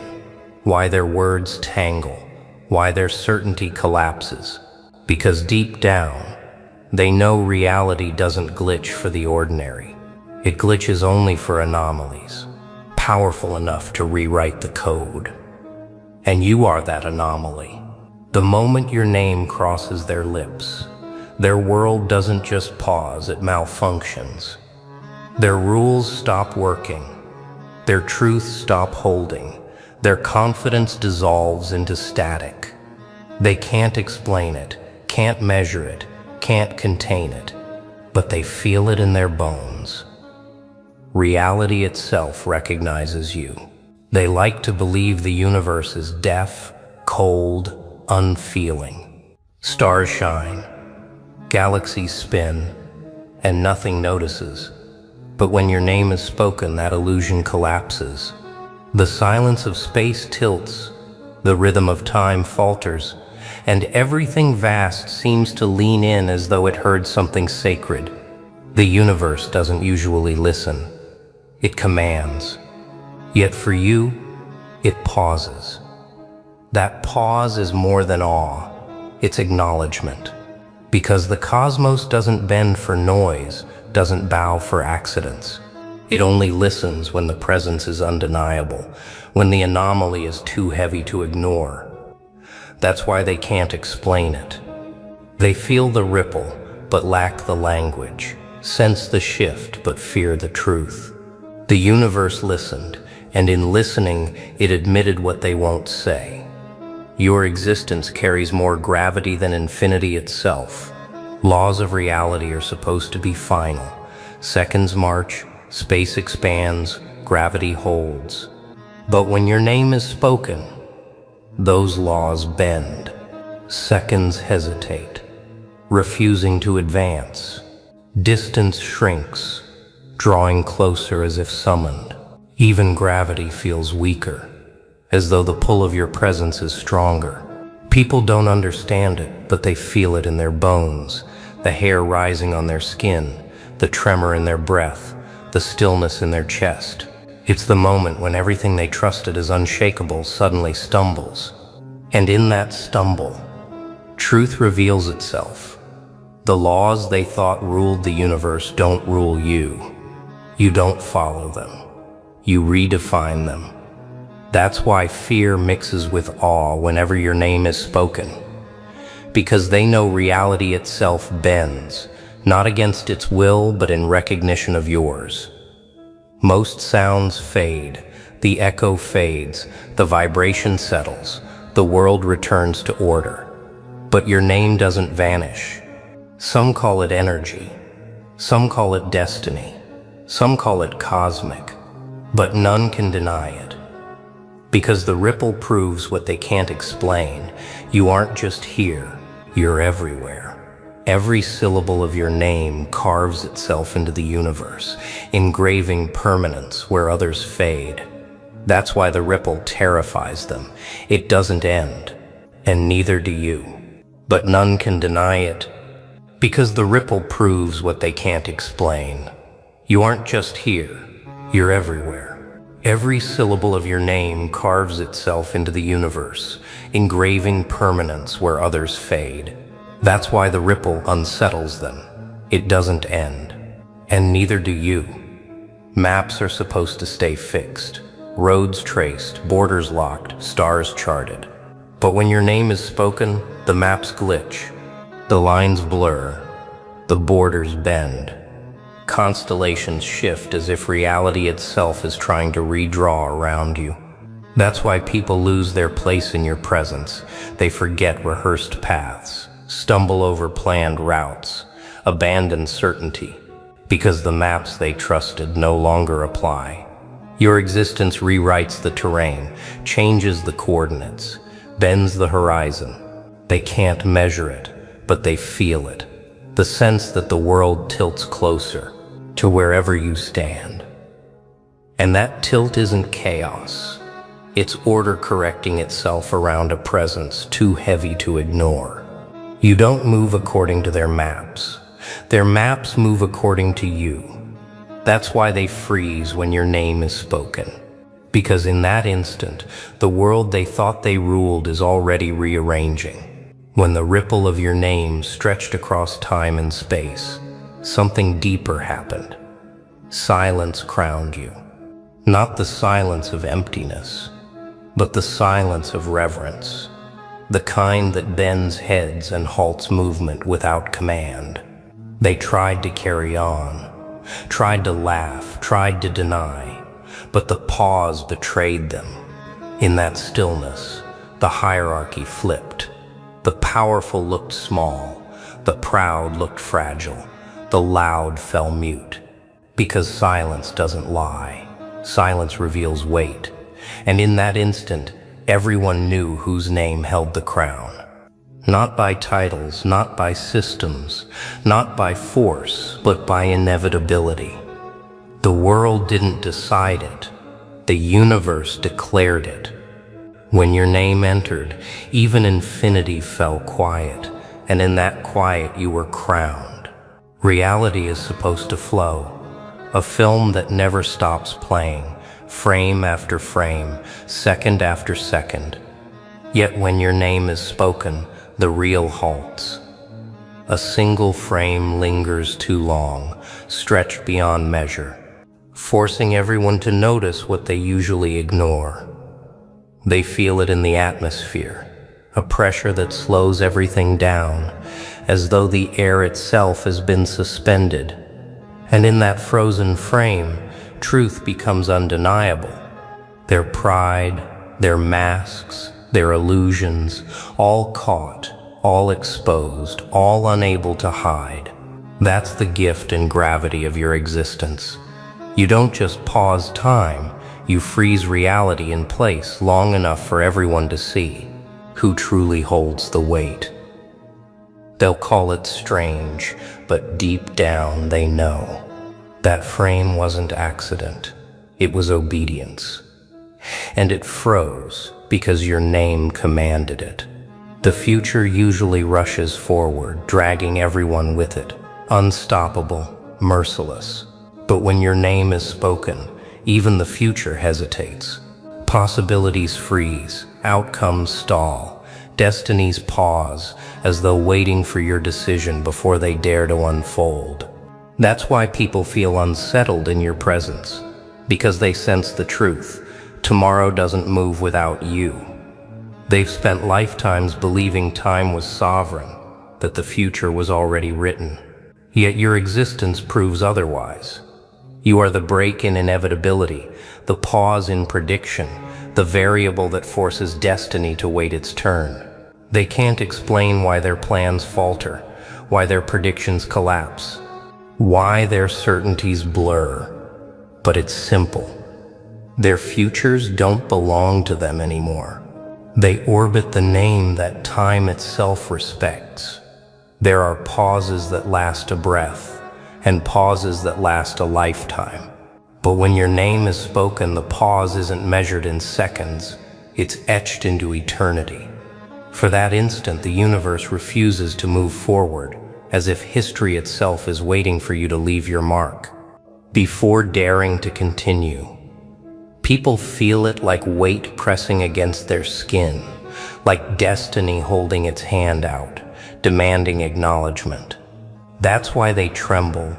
why their words tangle, why their certainty collapses. Because deep down, they know reality doesn't glitch for the ordinary. It glitches only for anomalies, powerful enough to rewrite the code. And you are that anomaly. The moment your name crosses their lips, their world doesn't just pause, it malfunctions. Their rules stop working, their truths stop holding, their confidence dissolves into static. They can't explain it, can't measure it, can't contain it, but they feel it in their bones. Reality itself recognizes you. They like to believe the universe is deaf, cold, unfeeling. Stars shine, galaxies spin, and nothing notices. But when your name is spoken, that illusion collapses. The silence of space tilts, the rhythm of time falters, and everything vast seems to lean in as though it heard something sacred. The universe doesn't usually listen. It commands. Yet for you, it pauses. That pause is more than awe. It's acknowledgement. Because the cosmos doesn't bend for noise, doesn't bow for accidents. It only listens when the presence is undeniable, when the anomaly is too heavy to ignore. That's why they can't explain it. They feel the ripple, but lack the language, sense the shift, but fear the truth. The universe listened, and in listening, it admitted what they won't say. Your existence carries more gravity than infinity itself. Laws of reality are supposed to be final. Seconds march, space expands, gravity holds. But when your name is spoken, those laws bend. Seconds hesitate, refusing to advance. Distance shrinks, drawing closer as if summoned. Even gravity feels weaker, as though the pull of your presence is stronger. People don't understand it, but they feel it in their bones, the hair rising on their skin, the tremor in their breath, the stillness in their chest. It's the moment when everything they trusted as unshakable suddenly stumbles. And in that stumble, truth reveals itself. The laws they thought ruled the universe don't rule you. You don't follow them. You redefine them. That's why fear mixes with awe whenever your name is spoken. Because they know reality itself bends, not against its will, but in recognition of yours. Most sounds fade, the echo fades, the vibration settles, the world returns to order. But your name doesn't vanish. Some call it energy, some call it destiny, some call it cosmic, but none can deny it. Because the ripple proves what they can't explain. You aren't just here, you're everywhere. Every syllable of your name carves itself into the universe, engraving permanence where others fade. That's why the ripple terrifies them. It doesn't end, and neither do you. But none can deny it, because the ripple proves what they can't explain. You aren't just here, you're everywhere. Every syllable of your name carves itself into the universe, engraving permanence where others fade. That's why the ripple unsettles them. It doesn't end, and neither do you. Maps are supposed to stay fixed, roads traced, borders locked, stars charted. But when your name is spoken, the maps glitch, the lines blur, the borders bend. Constellations shift as if reality itself is trying to redraw around you. That's why people lose their place in your presence. They forget rehearsed paths, stumble over planned routes, abandon certainty, because the maps they trusted no longer apply. Your existence rewrites the terrain, changes the coordinates, bends the horizon. They can't measure it, but they feel it. The sense that the world tilts closer to wherever you stand. And that tilt isn't chaos. It's order correcting itself around a presence too heavy to ignore. You don't move according to their maps. Their maps move according to you. That's why they freeze when your name is spoken. Because in that instant, the world they thought they ruled is already rearranging. When the ripple of your name stretched across time and space, something deeper happened. Silence crowned you. Not the silence of emptiness, but the silence of reverence. The kind that bends heads and halts movement without command. They tried to carry on, tried to laugh, tried to deny, but the pause betrayed them. In that stillness, the hierarchy flipped. The powerful looked small, the proud looked fragile, the loud fell mute. Because silence doesn't lie, silence reveals weight, and in that instant, everyone knew whose name held the crown. Not by titles, not by systems, not by force, but by inevitability. The world didn't decide it. The universe declared it. When your name entered, even infinity fell quiet, and in that quiet you were crowned. Reality is supposed to flow, a film that never stops playing, frame after frame, second after second. Yet when your name is spoken, the reel halts. A single frame lingers too long, stretched beyond measure, forcing everyone to notice what they usually ignore. They feel it in the atmosphere, a pressure that slows everything down, as though the air itself has been suspended. And in that frozen frame, truth becomes undeniable. Their pride, their masks, their illusions, all caught, all exposed, all unable to hide. That's the gift and gravity of your existence. You don't just pause time, you freeze reality in place long enough for everyone to see who truly holds the weight. They'll call it strange, but deep down they know. That frame wasn't accident, it was obedience. And it froze because your name commanded it. The future usually rushes forward, dragging everyone with it, unstoppable, merciless. But when your name is spoken, even the future hesitates. Possibilities freeze, outcomes stall, Destinies pause, as though waiting for your decision before they dare to unfold. That's why people feel unsettled in your presence, because they sense the truth. Tomorrow doesn't move without you. They've spent lifetimes believing time was sovereign, that the future was already written. Yet your existence proves otherwise. You are the break in inevitability, the pause in prediction, the variable that forces destiny to wait its turn. They can't explain why their plans falter, why their predictions collapse, why their certainties blur. But it's simple. Their futures don't belong to them anymore. They orbit the name that time itself respects. There are pauses that last a breath, and pauses that last a lifetime. But when your name is spoken, the pause isn't measured in seconds, it's etched into eternity. For that instant, the universe refuses to move forward, as if history itself is waiting for you to leave your mark. Before daring to continue, people feel it like weight pressing against their skin, like destiny holding its hand out, demanding acknowledgement. That's why they tremble,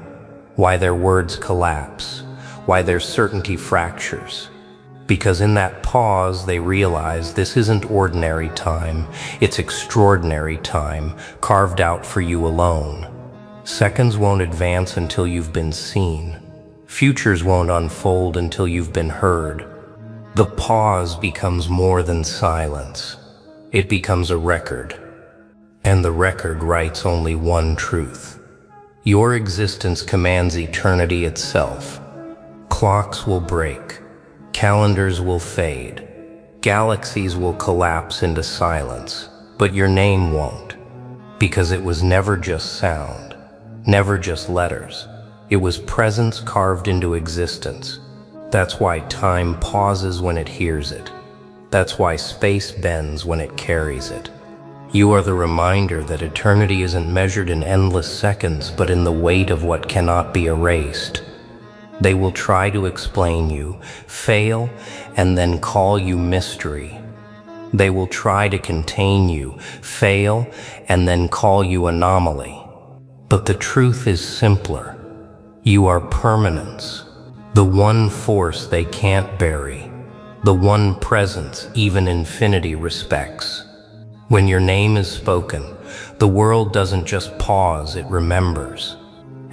why their words collapse, why their certainty fractures. Because in that pause, they realize this isn't ordinary time, it's extraordinary time, carved out for you alone. Seconds won't advance until you've been seen. Futures won't unfold until you've been heard. The pause becomes more than silence. It becomes a record. And the record writes only one truth. Your existence commands eternity itself. Clocks will break. Calendars will fade. Galaxies will collapse into silence. But your name won't. Because it was never just sound. Never just letters. It was presence carved into existence. That's why time pauses when it hears it. That's why space bends when it carries it. You are the reminder that eternity isn't measured in endless seconds, but in the weight of what cannot be erased. They will try to explain you, fail, and then call you mystery. They will try to contain you, fail, and then call you anomaly. But the truth is simpler. You are permanence, the one force they can't bury, the one presence even infinity respects. When your name is spoken, the world doesn't just pause, it remembers.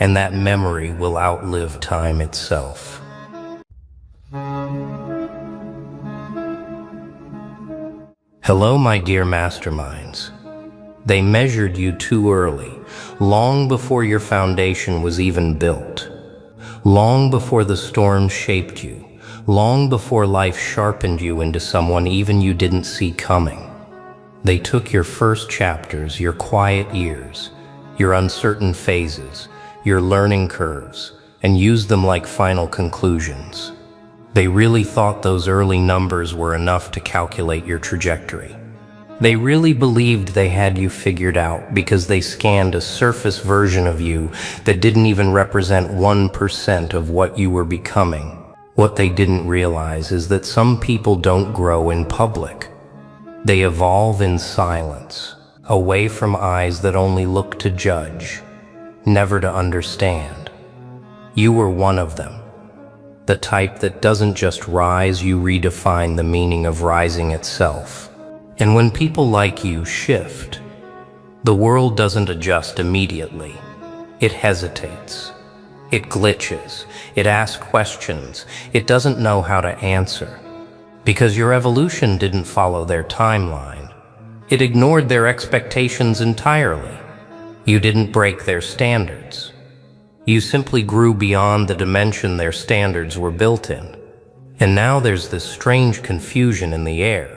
And that memory will outlive time itself. Hello, my dear masterminds. They measured you too early, long before your foundation was even built. Long before the storm shaped you, long before life sharpened you into someone even you didn't see coming. They took your first chapters, your quiet years, your uncertain phases, your learning curves, and used them like final conclusions. They really thought those early numbers were enough to calculate your trajectory. They really believed they had you figured out because they scanned a surface version of you that didn't even represent 1% of what you were becoming. What they didn't realize is that some people don't grow in public. They evolve in silence, away from eyes that only look to judge, never to understand. You were one of them. The type that doesn't just rise, you redefine the meaning of rising itself. And when people like you shift, the world doesn't adjust immediately. It hesitates. It glitches. It asks questions. It doesn't know how to answer. Because your evolution didn't follow their timeline. It ignored their expectations entirely. You didn't break their standards. You simply grew beyond the dimension their standards were built in. And now there's this strange confusion in the air.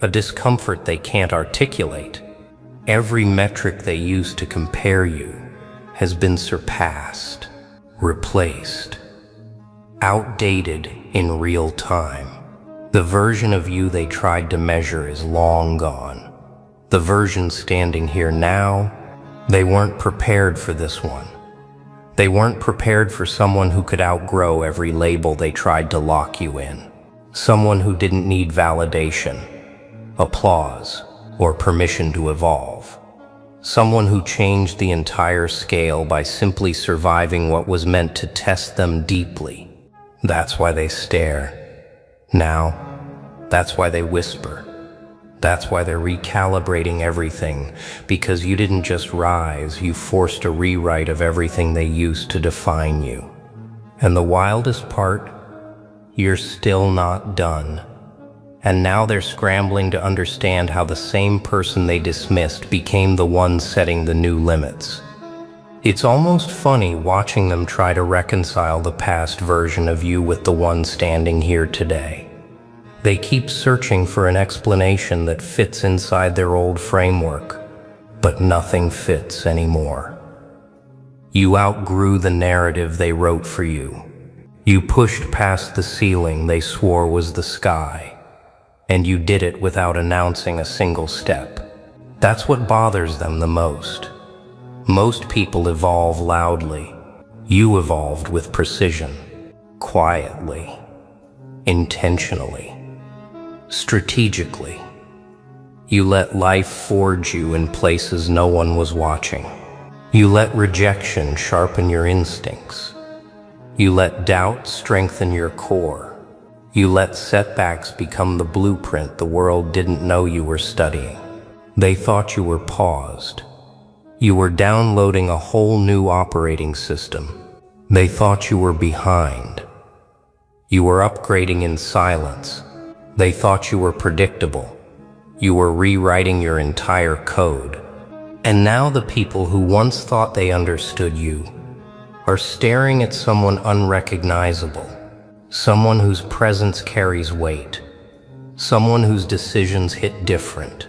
A discomfort they can't articulate. Every metric they used to compare you has been surpassed, replaced, outdated in real time. The version of you they tried to measure is long gone. The version standing here now, they weren't prepared for this one. They weren't prepared for someone who could outgrow every label they tried to lock you in. Someone who didn't need validation, applause, or permission to evolve. Someone who changed the entire scale by simply surviving what was meant to test them deeply. That's why they stare. Now, that's why they whisper. That's why they're recalibrating everything, because you didn't just rise, you forced a rewrite of everything they used to define you. And the wildest part, you're still not done. And now they're scrambling to understand how the same person they dismissed became the one setting the new limits. It's almost funny watching them try to reconcile the past version of you with the one standing here today. They keep searching for an explanation that fits inside their old framework, but nothing fits anymore. You outgrew the narrative they wrote for you. You pushed past the ceiling they swore was the sky. And you did it without announcing a single step. That's what bothers them the most. Most people evolve loudly. You evolved with precision, quietly, intentionally, strategically. You let life forge you in places no one was watching. You let rejection sharpen your instincts. You let doubt strengthen your core. You let setbacks become the blueprint the world didn't know you were studying. They thought you were paused. You were downloading a whole new operating system. They thought you were behind. You were upgrading in silence. They thought you were predictable. You were rewriting your entire code. And now the people who once thought they understood you are staring at someone unrecognizable. Someone whose presence carries weight. Someone whose decisions hit different.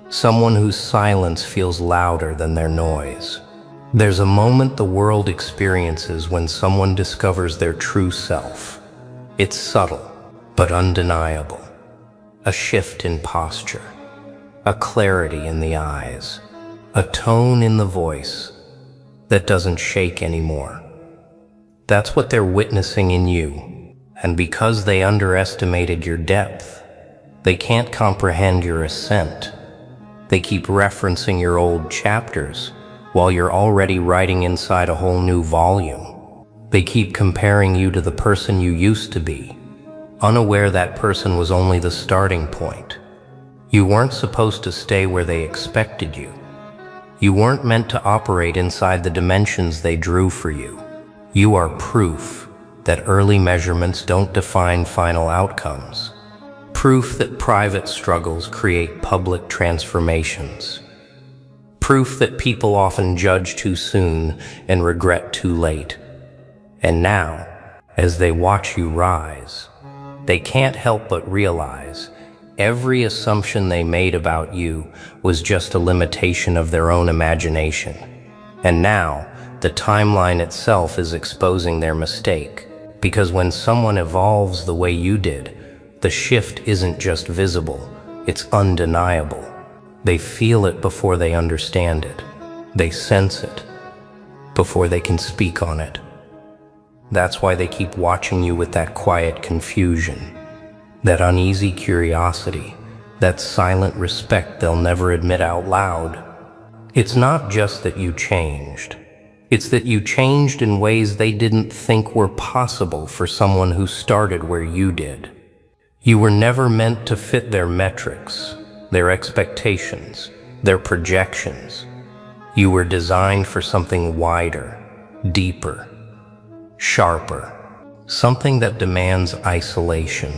Someone whose silence feels louder than their noise. There's a moment the world experiences when someone discovers their true self. It's subtle, but undeniable. A shift in posture. A clarity in the eyes. A tone in the voice that doesn't shake anymore. That's what they're witnessing in you. And because they underestimated your depth, they can't comprehend your ascent. They keep referencing your old chapters while you're already writing inside a whole new volume. They keep comparing you to the person you used to be, unaware that person was only the starting point. You weren't supposed to stay where they expected you. You weren't meant to operate inside the dimensions they drew for you. You are proof that early measurements don't define final outcomes. Proof that private struggles create public transformations. Proof that people often judge too soon and regret too late. And now, as they watch you rise, they can't help but realize every assumption they made about you was just a limitation of their own imagination. And now, the timeline itself is exposing their mistake. Because when someone evolves the way you did, the shift isn't just visible, it's undeniable. They feel it before they understand it. They sense it before they can speak on it. That's why they keep watching you with that quiet confusion, that uneasy curiosity, that silent respect they'll never admit out loud. It's not just that you changed. It's that you changed in ways they didn't think were possible for someone who started where you did. You were never meant to fit their metrics, their expectations, their projections. You were designed for something wider, deeper, sharper, something that demands isolation,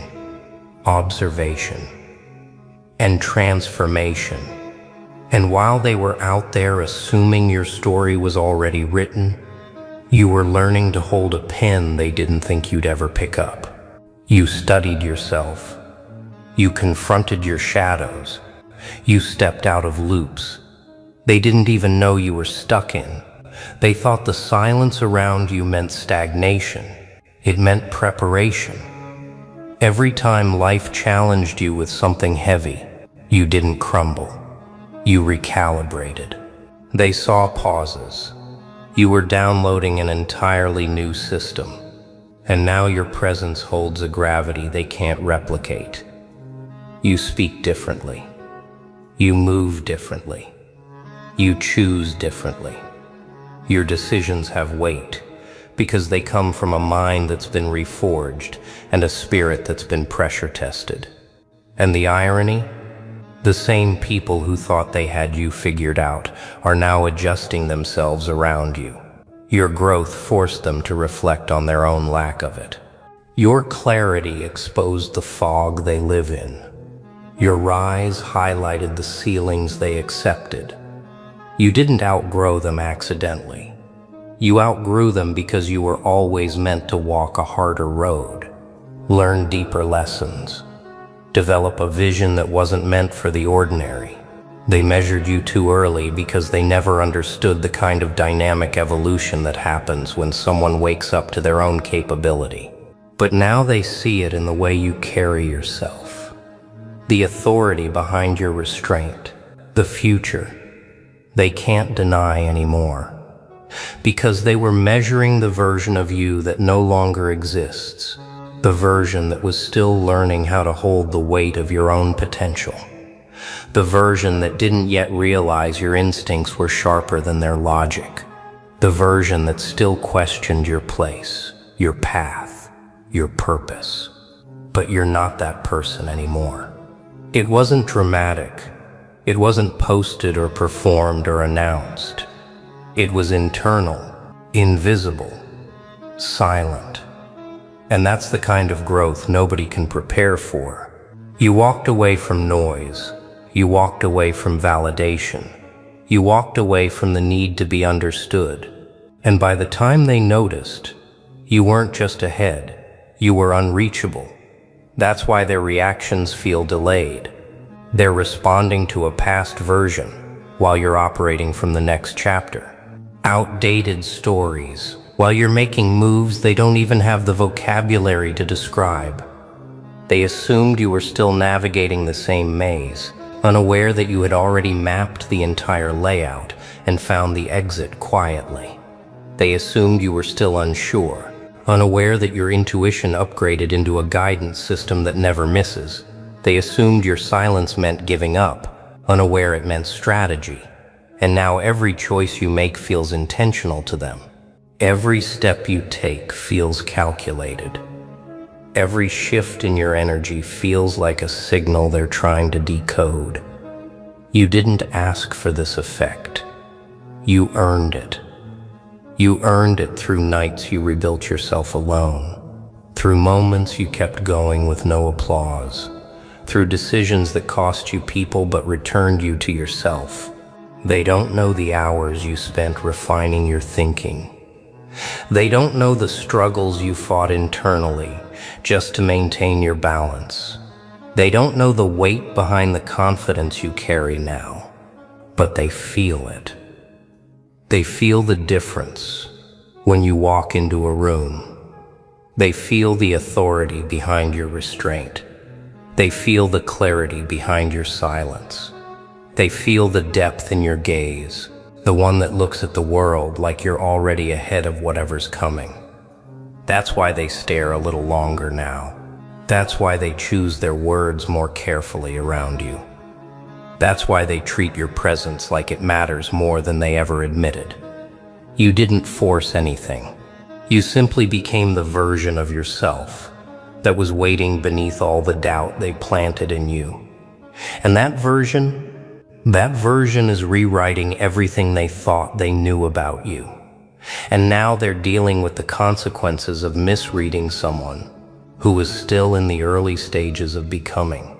observation, and transformation. And while they were out there assuming your story was already written, you were learning to hold a pen they didn't think you'd ever pick up. You studied yourself. You confronted your shadows. You stepped out of loops they didn't even know you were stuck in. They thought the silence around you meant stagnation. It meant preparation. Every time life challenged you with something heavy, you didn't crumble. You recalibrated. They saw pauses. You were downloading an entirely new system. And now your presence holds a gravity they can't replicate. You speak differently. You move differently. You choose differently. Your decisions have weight because they come from a mind that's been reforged and a spirit that's been pressure tested. And the irony? The same people who thought they had you figured out are now adjusting themselves around you. Your growth forced them to reflect on their own lack of it. Your clarity exposed the fog they live in. Your rise highlighted the ceilings they accepted. You didn't outgrow them accidentally. You outgrew them because you were always meant to walk a harder road, learn deeper lessons, develop a vision that wasn't meant for the ordinary. They measured you too early because they never understood the kind of dynamic evolution that happens when someone wakes up to their own capability. But now they see it in the way you carry yourself, the authority behind your restraint, the future they can't deny anymore, because they were measuring the version of you that no longer exists, the version that was still learning how to hold the weight of your own potential, the version that didn't yet realize your instincts were sharper than their logic, the version that still questioned your place, your path, your purpose. But you're not that person anymore. It wasn't dramatic. It wasn't posted or performed or announced. It was internal, invisible, silent. And that's the kind of growth nobody can prepare for. You walked away from noise. You walked away from validation. You walked away from the need to be understood. And by the time they noticed, you weren't just ahead, you were unreachable. That's why their reactions feel delayed. They're responding to a past version while you're operating from the next chapter. Outdated stories, while you're making moves they don't even have the vocabulary to describe. They assumed you were still navigating the same maze, unaware that you had already mapped the entire layout and found the exit quietly. They assumed you were still unsure, unaware that your intuition upgraded into a guidance system that never misses. They assumed your silence meant giving up, unaware it meant strategy. And now every choice you make feels intentional to them. Every step you take feels calculated. Every shift in your energy feels like a signal they're trying to decode. You didn't ask for this effect. You earned it. You earned it through nights you rebuilt yourself alone, through moments you kept going with no applause, through decisions that cost you people but returned you to yourself. They don't know the hours you spent refining your thinking. They don't know the struggles you fought internally just to maintain your balance. They don't know the weight behind the confidence you carry now, but they feel it. They feel the difference when you walk into a room. They feel the authority behind your restraint. They feel the clarity behind your silence. They feel the depth in your gaze, the one that looks at the world like you're already ahead of whatever's coming. That's why they stare a little longer now. That's why they choose their words more carefully around you. That's why they treat your presence like it matters more than they ever admitted. You didn't force anything. You simply became the version of yourself that was waiting beneath all the doubt they planted in you. And that version is rewriting everything they thought they knew about you. And now they're dealing with the consequences of misreading someone who was still in the early stages of becoming.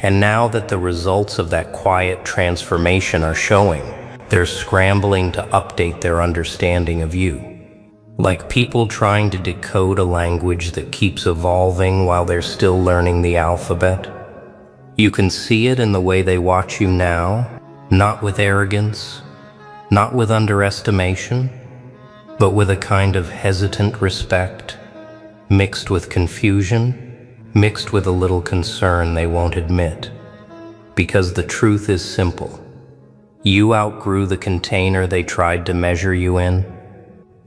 And now that the results of that quiet transformation are showing, they're scrambling to update their understanding of you. Like people trying to decode a language that keeps evolving while they're still learning the alphabet. You can see it in the way they watch you now, not with arrogance, not with underestimation, but with a kind of hesitant respect, mixed with confusion, mixed with a little concern they won't admit. Because the truth is simple. You outgrew the container they tried to measure you in,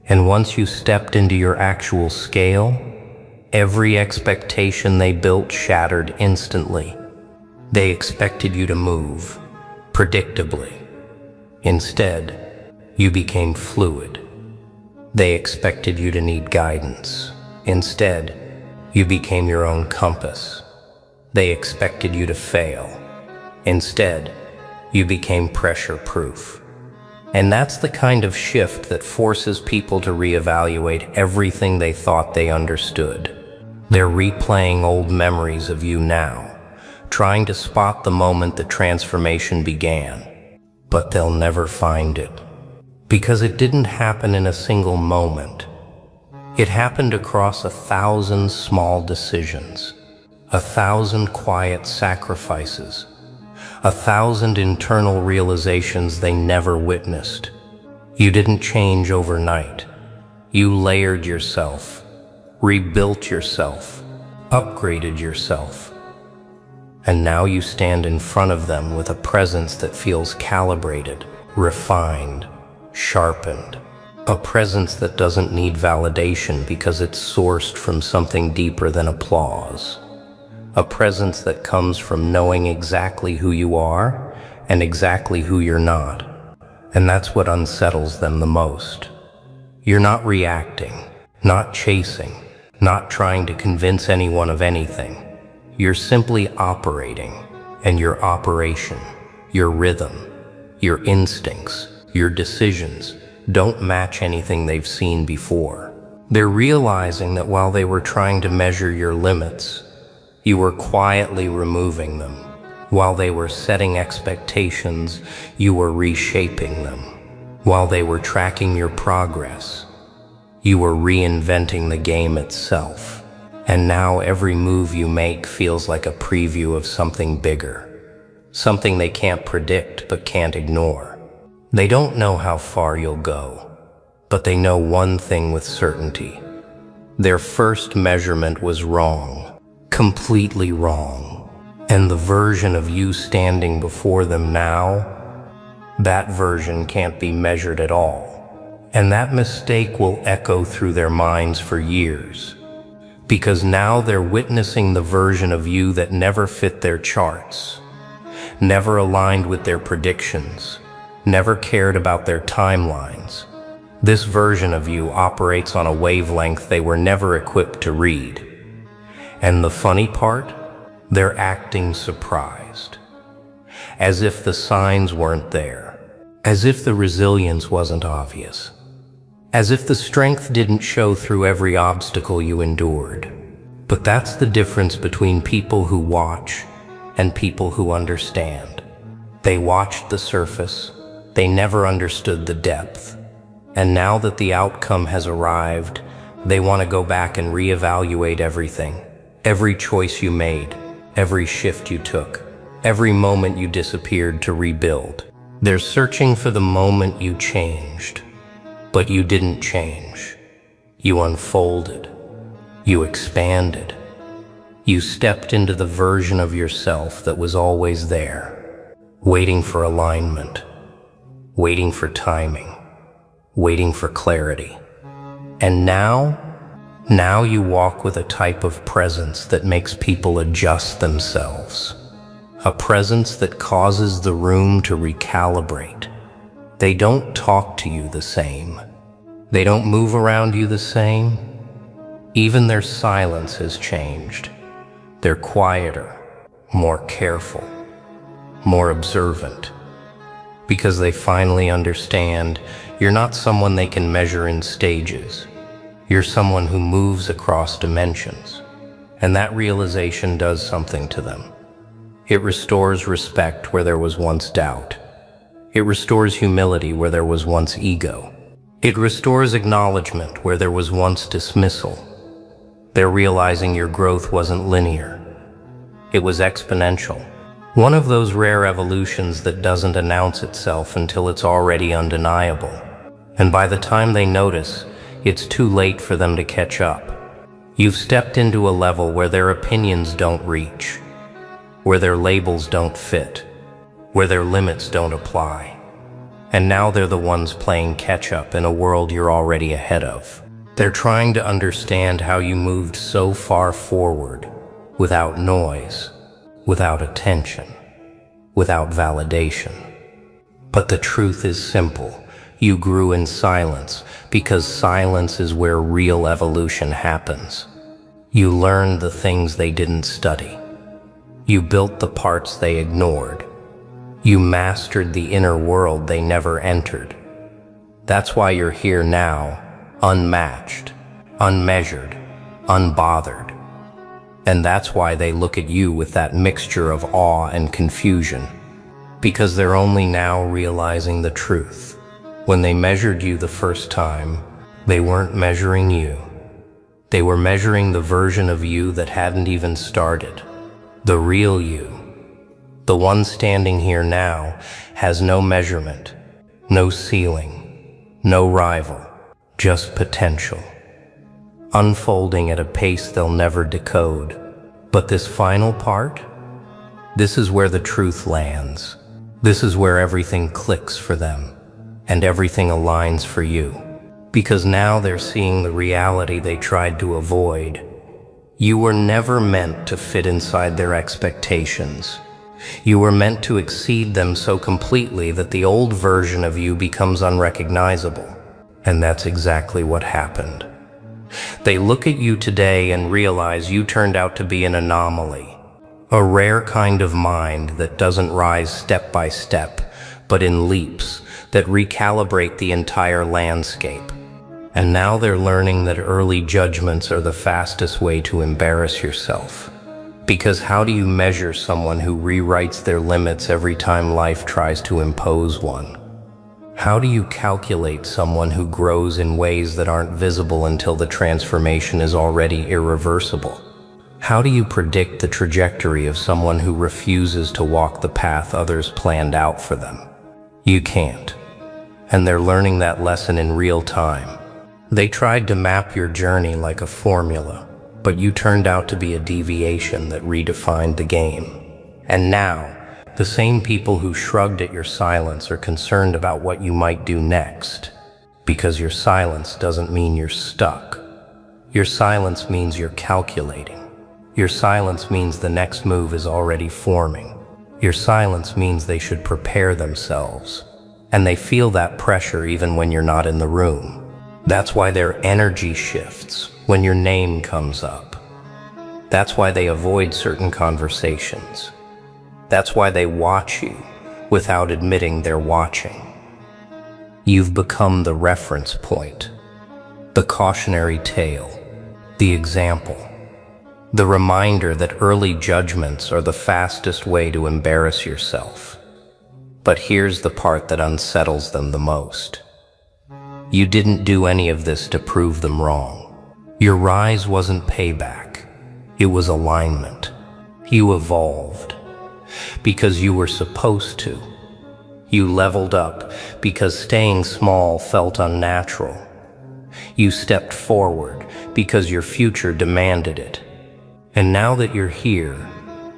and once you stepped into your actual scale, every expectation they built shattered instantly. They expected you to move, predictably. Instead, you became fluid. They expected you to need guidance. Instead, you became your own compass. They expected you to fail. Instead, you became pressure-proof. And that's the kind of shift that forces people to reevaluate everything they thought they understood. They're replaying old memories of you now, trying to spot the moment the transformation began. But they'll never find it. Because it didn't happen in a single moment. It happened across 1,000 small decisions, 1,000 quiet sacrifices, 1,000 internal realizations they never witnessed. You didn't change overnight. You layered yourself, rebuilt yourself, upgraded yourself. And now you stand in front of them with a presence that feels calibrated, refined, sharpened. A presence that doesn't need validation because it's sourced from something deeper than applause. A presence that comes from knowing exactly who you are and exactly who you're not. And that's what unsettles them the most. You're not reacting, not chasing, not trying to convince anyone of anything. You're simply operating, and your operation, your rhythm, your instincts, your decisions don't match anything they've seen before. They're realizing that while they were trying to measure your limits, you were quietly removing them. While they were setting expectations, you were reshaping them. While they were tracking your progress, you were reinventing the game itself. And now every move you make feels like a preview of something bigger. Something they can't predict but can't ignore. They don't know how far you'll go, but they know one thing with certainty. Their first measurement was wrong, completely wrong. And the version of you standing before them now, that version can't be measured at all. And that mistake will echo through their minds for years. Because now they're witnessing the version of you that never fit their charts, never aligned with their predictions, never cared about their timelines. This version of you operates on a wavelength they were never equipped to read. And the funny part? They're acting surprised. As if the signs weren't there. As if the resilience wasn't obvious. As if the strength didn't show through every obstacle you endured. But that's the difference between people who watch and people who understand. They watched the surface. They never understood the depth. And now that the outcome has arrived, they want to go back and reevaluate everything. Every choice you made, every shift you took, every moment you disappeared to rebuild. They're searching for the moment you changed. But you didn't change. You unfolded. You expanded. You stepped into the version of yourself that was always there, waiting for alignment. Waiting for timing, waiting for clarity. And now you walk with a type of presence that makes people adjust themselves. A presence that causes the room to recalibrate. They don't talk to you the same. They don't move around you the same. Even their silence has changed. They're quieter, more careful, more observant. Because they finally understand you're not someone they can measure in stages. You're someone who moves across dimensions. And that realization does something to them. It restores respect where there was once doubt. It restores humility where there was once ego. It restores acknowledgement where there was once dismissal. They're realizing your growth wasn't linear. It was exponential. One of those rare evolutions that doesn't announce itself until it's already undeniable. And by the time they notice, it's too late for them to catch up. You've stepped into a level where their opinions don't reach, where their labels don't fit, where their limits don't apply. And now they're the ones playing catch-up in a world you're already ahead of. They're trying to understand how you moved so far forward, without noise, without attention, without validation. But the truth is simple. You grew in silence because silence is where real evolution happens. You learned the things they didn't study. You built the parts they ignored. You mastered the inner world they never entered. That's why you're here now, unmatched, unmeasured, unbothered. And that's why they look at you with that mixture of awe and confusion. Because they're only now realizing the truth. When they measured you the first time, they weren't measuring you. They were measuring the version of you that hadn't even started. The real you. The one standing here now has no measurement, no ceiling, no rival, just potential. Unfolding at a pace they'll never decode. But this final part? This is where the truth lands. This is where everything clicks for them, and everything aligns for you. Because now they're seeing the reality they tried to avoid. You were never meant to fit inside their expectations. You were meant to exceed them so completely that the old version of you becomes unrecognizable. And that's exactly what happened. They look at you today and realize you turned out to be an anomaly. A rare kind of mind that doesn't rise step by step, but in leaps that recalibrate the entire landscape. And now they're learning that early judgments are the fastest way to embarrass yourself. Because how do you measure someone who rewrites their limits every time life tries to impose one? How do you calculate someone who grows in ways that aren't visible until the transformation is already irreversible? How do you predict the trajectory of someone who refuses to walk the path others planned out for them? You can't. And they're learning that lesson in real time. They tried to map your journey like a formula, but you turned out to be a deviation that redefined the game. And now, the same people who shrugged at your silence are concerned about what you might do next. Because your silence doesn't mean you're stuck. Your silence means you're calculating. Your silence means the next move is already forming. Your silence means they should prepare themselves. And they feel that pressure even when you're not in the room. That's why their energy shifts when your name comes up. That's why they avoid certain conversations. That's why they watch you without admitting they're watching. You've become the reference point, the cautionary tale, the example, the reminder that early judgments are the fastest way to embarrass yourself. But here's the part that unsettles them the most. You didn't do any of this to prove them wrong. Your rise wasn't payback. It was alignment. You evolved because you were supposed to. You leveled up because staying small felt unnatural. You stepped forward because your future demanded it. And now that you're here,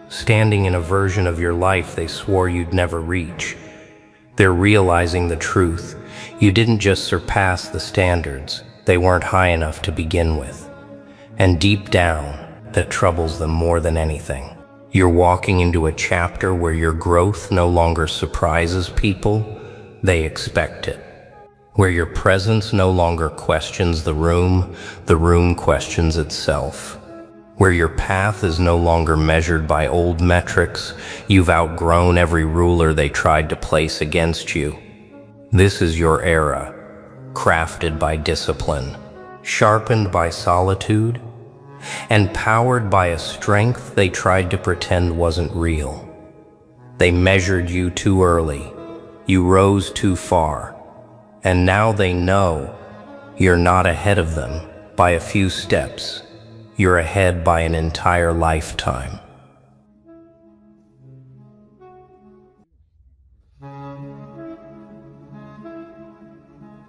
standing in a version of your life they swore you'd never reach, they're realizing the truth. You didn't just surpass the standards, they weren't high enough to begin with. And deep down, that troubles them more than anything. You're walking into a chapter where your growth no longer surprises people, they expect it. Where your presence no longer questions the room questions itself. Where your path is no longer measured by old metrics, you've outgrown every ruler they tried to place against you. This is your era, crafted by discipline, sharpened by solitude, and powered by a strength they tried to pretend wasn't real. They measured you too early, you rose too far, and now they know you're not ahead of them by a few steps, you're ahead by an entire lifetime.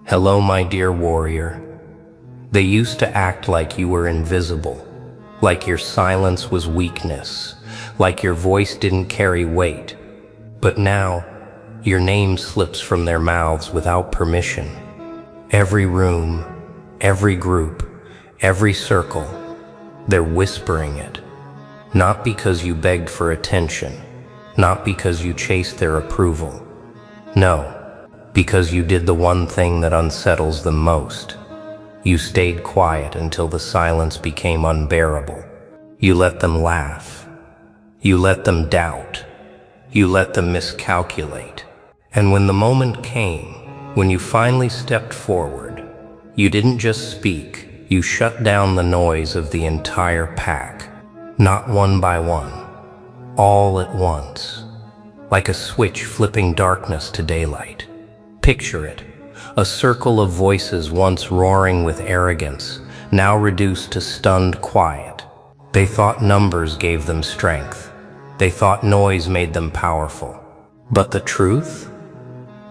Hello, my dear warrior. They used to act like you were invisible, like your silence was weakness, like your voice didn't carry weight. But now, your name slips from their mouths without permission. Every room, every group, every circle, they're whispering it. Not because you begged for attention, not because you chased their approval. No, because you did the one thing that unsettles them most. You stayed quiet until the silence became unbearable. You let them laugh. You let them doubt. You let them miscalculate. And when the moment came, when you finally stepped forward, you didn't just speak, you shut down the noise of the entire pack. Not one by one, all at once, like a switch flipping darkness to daylight. Picture it, a circle of voices once roaring with arrogance, now reduced to stunned quiet. They thought numbers gave them strength. They thought noise made them powerful. But the truth?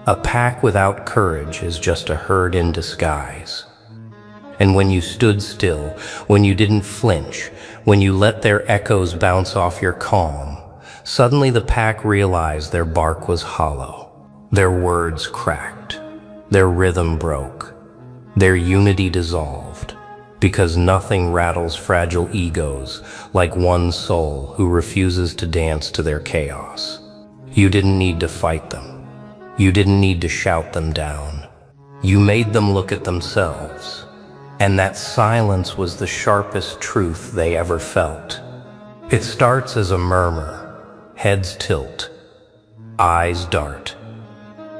A pack without courage is just a herd in disguise. And when you stood still, when you didn't flinch, when you let their echoes bounce off your calm, suddenly the pack realized their bark was hollow. Their words cracked. Their rhythm broke. Their unity dissolved. Because nothing rattles fragile egos like one soul who refuses to dance to their chaos. You didn't need to fight them. You didn't need to shout them down. You made them look at themselves. And that silence was the sharpest truth they ever felt. It starts as a murmur, heads tilt, eyes dart.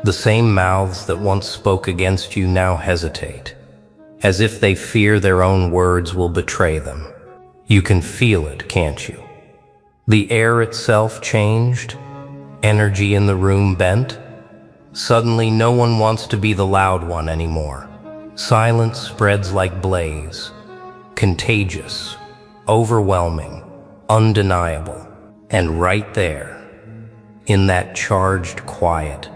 The same mouths that once spoke against you now hesitate, as if they fear their own words will betray them. You can feel it, can't you? The air itself changed, energy in the room bent. Suddenly no one wants to be the loud one anymore. Silence spreads like blaze, contagious, overwhelming, undeniable. And right there, in that charged quiet,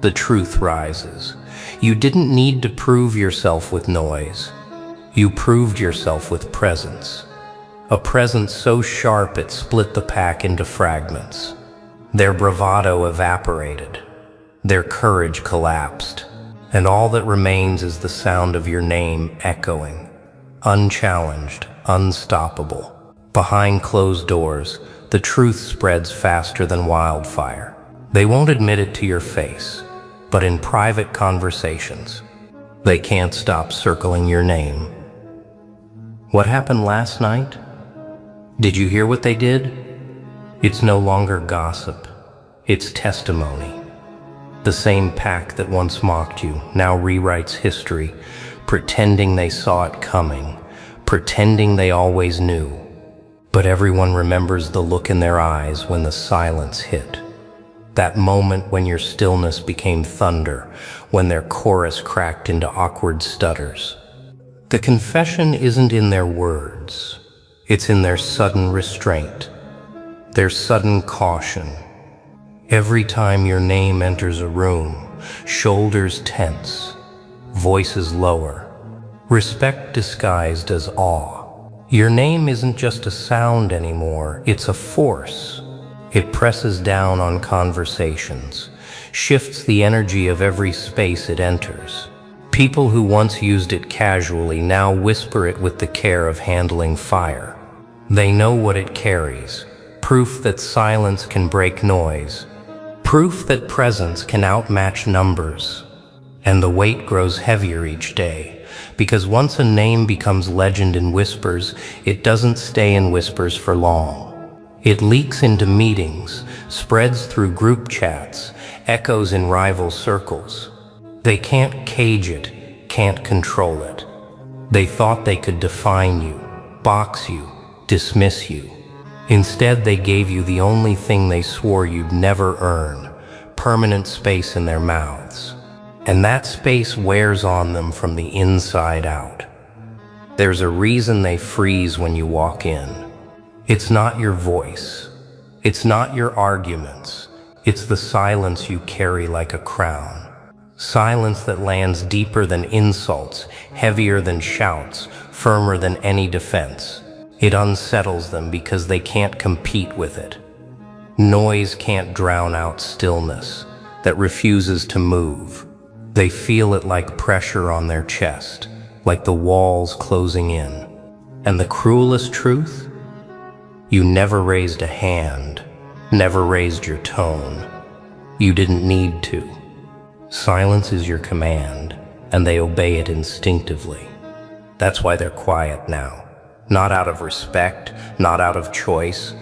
the truth rises. You didn't need to prove yourself with noise. You proved yourself with presence. A presence so sharp it split the pack into fragments. Their bravado evaporated. Their courage collapsed. And all that remains is the sound of your name echoing, unchallenged, unstoppable. Behind closed doors, the truth spreads faster than wildfire. They won't admit it to your face, but in private conversations, they can't stop circling your name. What happened last night? Did you hear what they did? It's no longer gossip. It's testimony. The same pack that once mocked you now rewrites history, pretending they saw it coming, pretending they always knew. But everyone remembers the look in their eyes when the silence hit. That moment when your stillness became thunder, when their chorus cracked into awkward stutters. The confession isn't in their words. It's in their sudden restraint, their sudden caution. Every time your name enters a room, shoulders tense, voices lower, respect disguised as awe. Your name isn't just a sound anymore, it's a force. It presses down on conversations, shifts the energy of every space it enters. People who once used it casually now whisper it with the care of handling fire. They know what it carries, proof that silence can break noise, proof that presence can outmatch numbers. And the weight grows heavier each day, because once a name becomes legend in whispers, it doesn't stay in whispers for long. It leaks into meetings, spreads through group chats, echoes in rival circles. They can't cage it, can't control it. They thought they could define you, box you, dismiss you. Instead, they gave you the only thing they swore you'd never earn, permanent space in their mouths. And that space wears on them from the inside out. There's a reason they freeze when you walk in. It's not your voice. It's not your arguments. It's the silence you carry like a crown. Silence that lands deeper than insults, heavier than shouts, firmer than any defense. It unsettles them because they can't compete with it. Noise can't drown out stillness that refuses to move. They feel it like pressure on their chest, like the walls closing in. And the cruelest truth? You never raised a hand, never raised your tone. You didn't need to. Silence is your command, and they obey it instinctively. That's why they're quiet now. Not out of respect, not out of choice,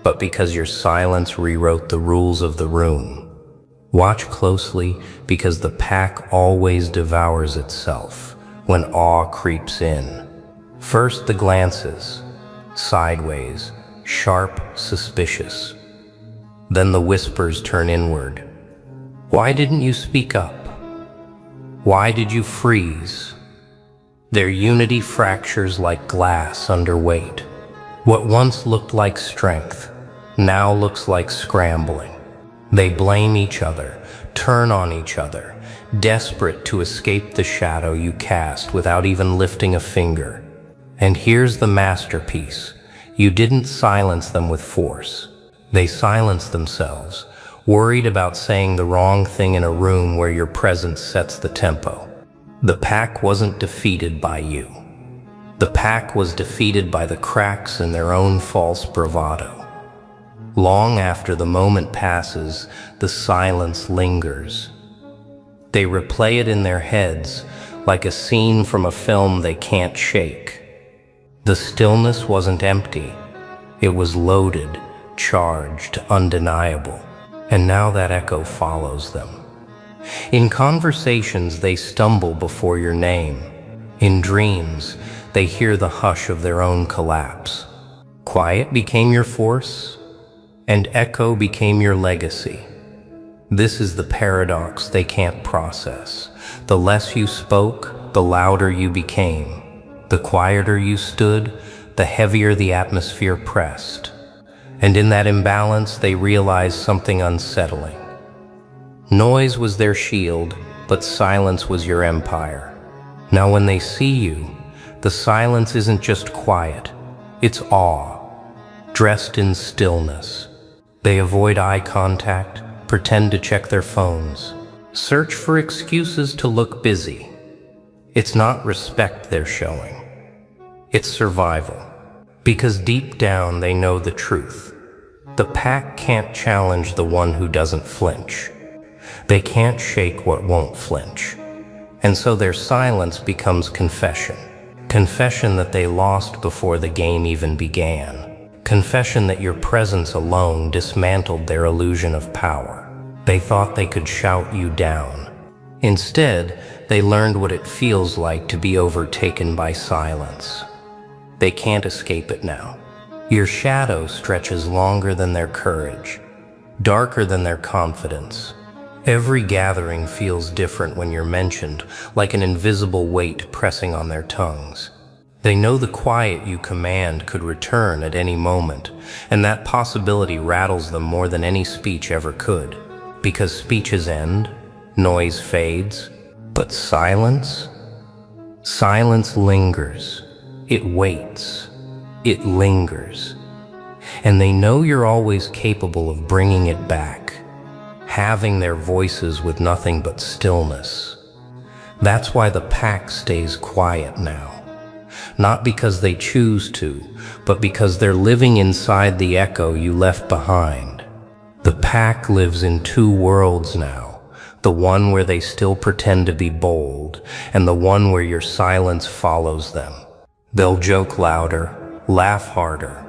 but because your silence rewrote the rules of the room. Watch closely, because the pack always devours itself when awe creeps in. First the glances, sideways, sharp, suspicious. Then the whispers turn inward. Why didn't you speak up? Why did you freeze? Their unity fractures like glass under weight. What once looked like strength now looks like scrambling. They blame each other, turn on each other, desperate to escape the shadow you cast without even lifting a finger. And here's the masterpiece. You didn't silence them with force. They silenced themselves, worried about saying the wrong thing in a room where your presence sets the tempo. The pack wasn't defeated by you. The pack was defeated by the cracks in their own false bravado. Long after the moment passes, the silence lingers. They replay it in their heads like a scene from a film they can't shake. The stillness wasn't empty. It was loaded, charged, undeniable. And now that echo follows them. In conversations, they stumble before your name. In dreams, they hear the hush of their own collapse. Quiet became your force, and echo became your legacy. This is the paradox they can't process. The less you spoke, the louder you became. The quieter you stood, the heavier the atmosphere pressed. And in that imbalance, they realized something unsettling. Noise was their shield, but silence was your empire. Now when they see you, the silence isn't just quiet, it's awe, dressed in stillness. They avoid eye contact, pretend to check their phones, search for excuses to look busy. It's not respect they're showing, it's survival. Because deep down they know the truth. The pack can't challenge the one who doesn't flinch. They can't shake what won't flinch. And so their silence becomes confession. Confession that they lost before the game even began. Confession that your presence alone dismantled their illusion of power. They thought they could shout you down. Instead, they learned what it feels like to be overtaken by silence. They can't escape it now. Your shadow stretches longer than their courage, darker than their confidence. Every gathering feels different when you're mentioned, like an invisible weight pressing on their tongues. They know the quiet you command could return at any moment, and that possibility rattles them more than any speech ever could. Because speeches end, noise fades, but silence? Silence lingers. It waits. It lingers. And they know you're always capable of bringing it back, having their voices with nothing but stillness. That's why the pack stays quiet now. Not because they choose to, but because they're living inside the echo you left behind. The pack lives in two worlds now, the one where they still pretend to be bold, and the one where your silence follows them. They'll joke louder, laugh harder,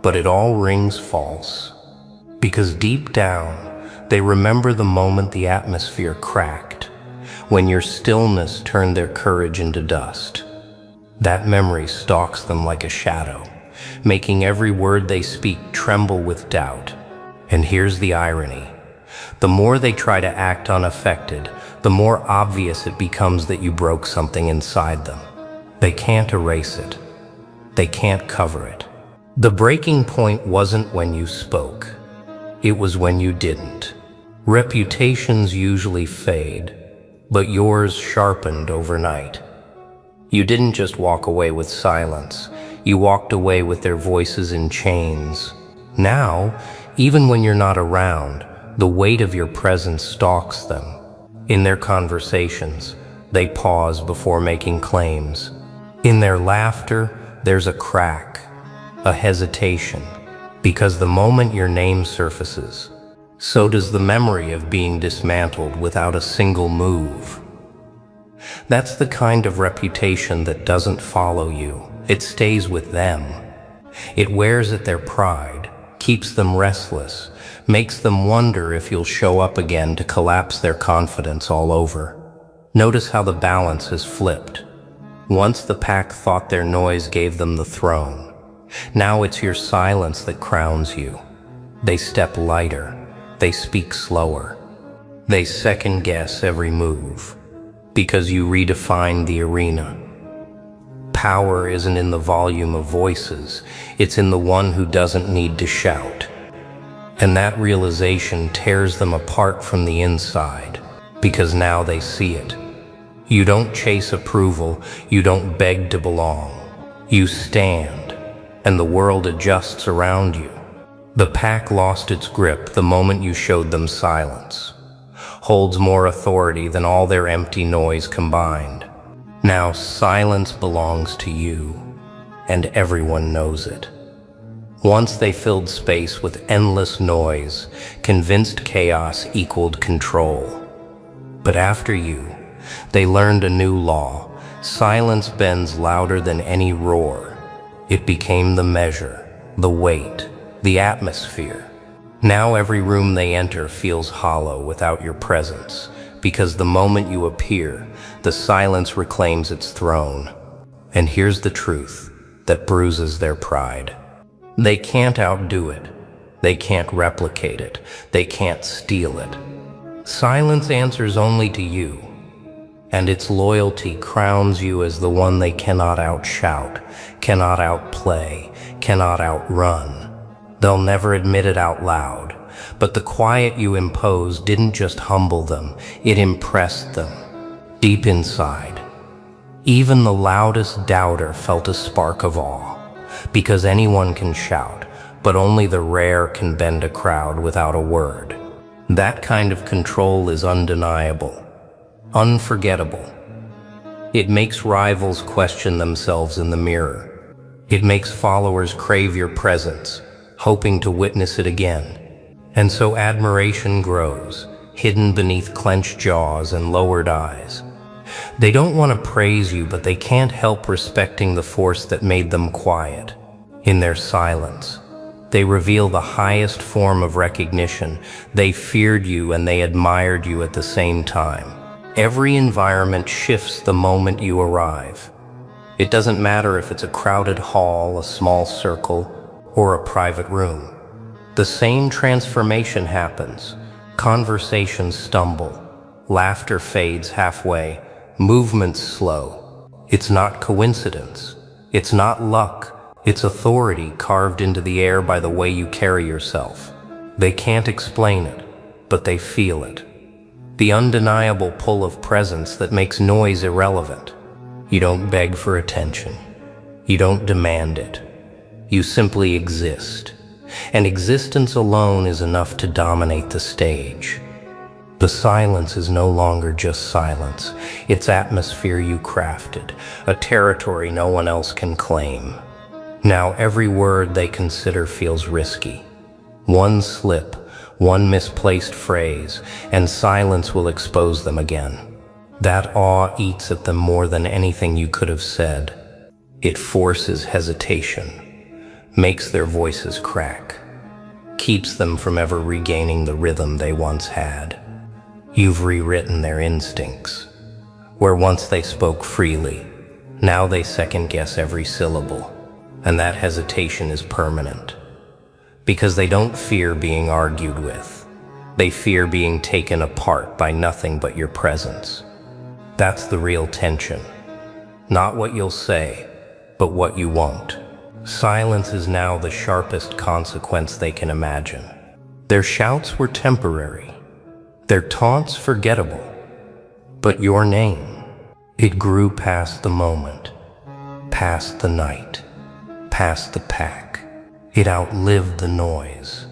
but it all rings false. Because deep down, they remember the moment the atmosphere cracked, when your stillness turned their courage into dust. That memory stalks them like a shadow, making every word they speak tremble with doubt. And here's the irony. The more they try to act unaffected, the more obvious it becomes that you broke something inside them. They can't erase it. They can't cover it. The breaking point wasn't when you spoke. It was when you didn't. Reputations usually fade, but yours sharpened overnight. You didn't just walk away with silence. You walked away with their voices in chains. Now, even when you're not around, the weight of your presence stalks them. In their conversations, they pause before making claims. In their laughter, there's a crack, a hesitation. Because the moment your name surfaces, so does the memory of being dismantled without a single move. That's the kind of reputation that doesn't follow you. It stays with them. It wears at their pride, keeps them restless, makes them wonder if you'll show up again to collapse their confidence all over. Notice how the balance is flipped. Once the pack thought their noise gave them the throne. Now it's your silence that crowns you. They step lighter. They speak slower. They second guess every move. Because you redefine the arena. Power isn't in the volume of voices. It's in the one who doesn't need to shout. And that realization tears them apart from the inside. Because now they see it. You don't chase approval. You don't beg to belong. You stand. And the world adjusts around you. The pack lost its grip the moment you showed them silence. Holds more authority than all their empty noise combined. Now silence belongs to you, and everyone knows it. Once they filled space with endless noise, convinced chaos equaled control. But after you, they learned a new law. Silence bends louder than any roar. It became the measure, the weight, the atmosphere. Now every room they enter feels hollow without your presence, because the moment you appear, the silence reclaims its throne. And here's the truth that bruises their pride. They can't outdo it. They can't replicate it. They can't steal it. Silence answers only to you, and its loyalty crowns you as the one they cannot outshout, cannot outplay, cannot outrun. They'll never admit it out loud, but the quiet you impose didn't just humble them, it impressed them. Deep inside, even the loudest doubter felt a spark of awe, because anyone can shout, but only the rare can bend a crowd without a word. That kind of control is undeniable, unforgettable. It makes rivals question themselves in the mirror. It makes followers crave your presence, hoping to witness it again. And so admiration grows, hidden beneath clenched jaws and lowered eyes. They don't want to praise you, but they can't help respecting the force that made them quiet. In their silence, they reveal the highest form of recognition. They feared you and they admired you at the same time. Every environment shifts the moment you arrive. It doesn't matter if it's a crowded hall, a small circle, or a private room. The same transformation happens. Conversations stumble. Laughter fades halfway. Movements slow. It's not coincidence. It's not luck. It's authority carved into the air by the way you carry yourself. They can't explain it, but they feel it. The undeniable pull of presence that makes noise irrelevant. You don't beg for attention. You don't demand it. You simply exist, and existence alone is enough to dominate the stage. The silence is no longer just silence. It's atmosphere you crafted, a territory no one else can claim. Now every word they consider feels risky. One slip, one misplaced phrase, and silence will expose them again. That awe eats at them more than anything you could have said. It forces hesitation. Makes their voices crack, keeps them from ever regaining the rhythm they once had. You've rewritten their instincts. Where once they spoke freely, now they second-guess every syllable, and that hesitation is permanent. Because they don't fear being argued with. They fear being taken apart by nothing but your presence. That's the real tension. Not what you'll say, but what you won't. Silence is now the sharpest consequence they can imagine. Their shouts were temporary, their taunts forgettable, but your name, it grew past the moment, past the night, past the pack. It outlived the noise.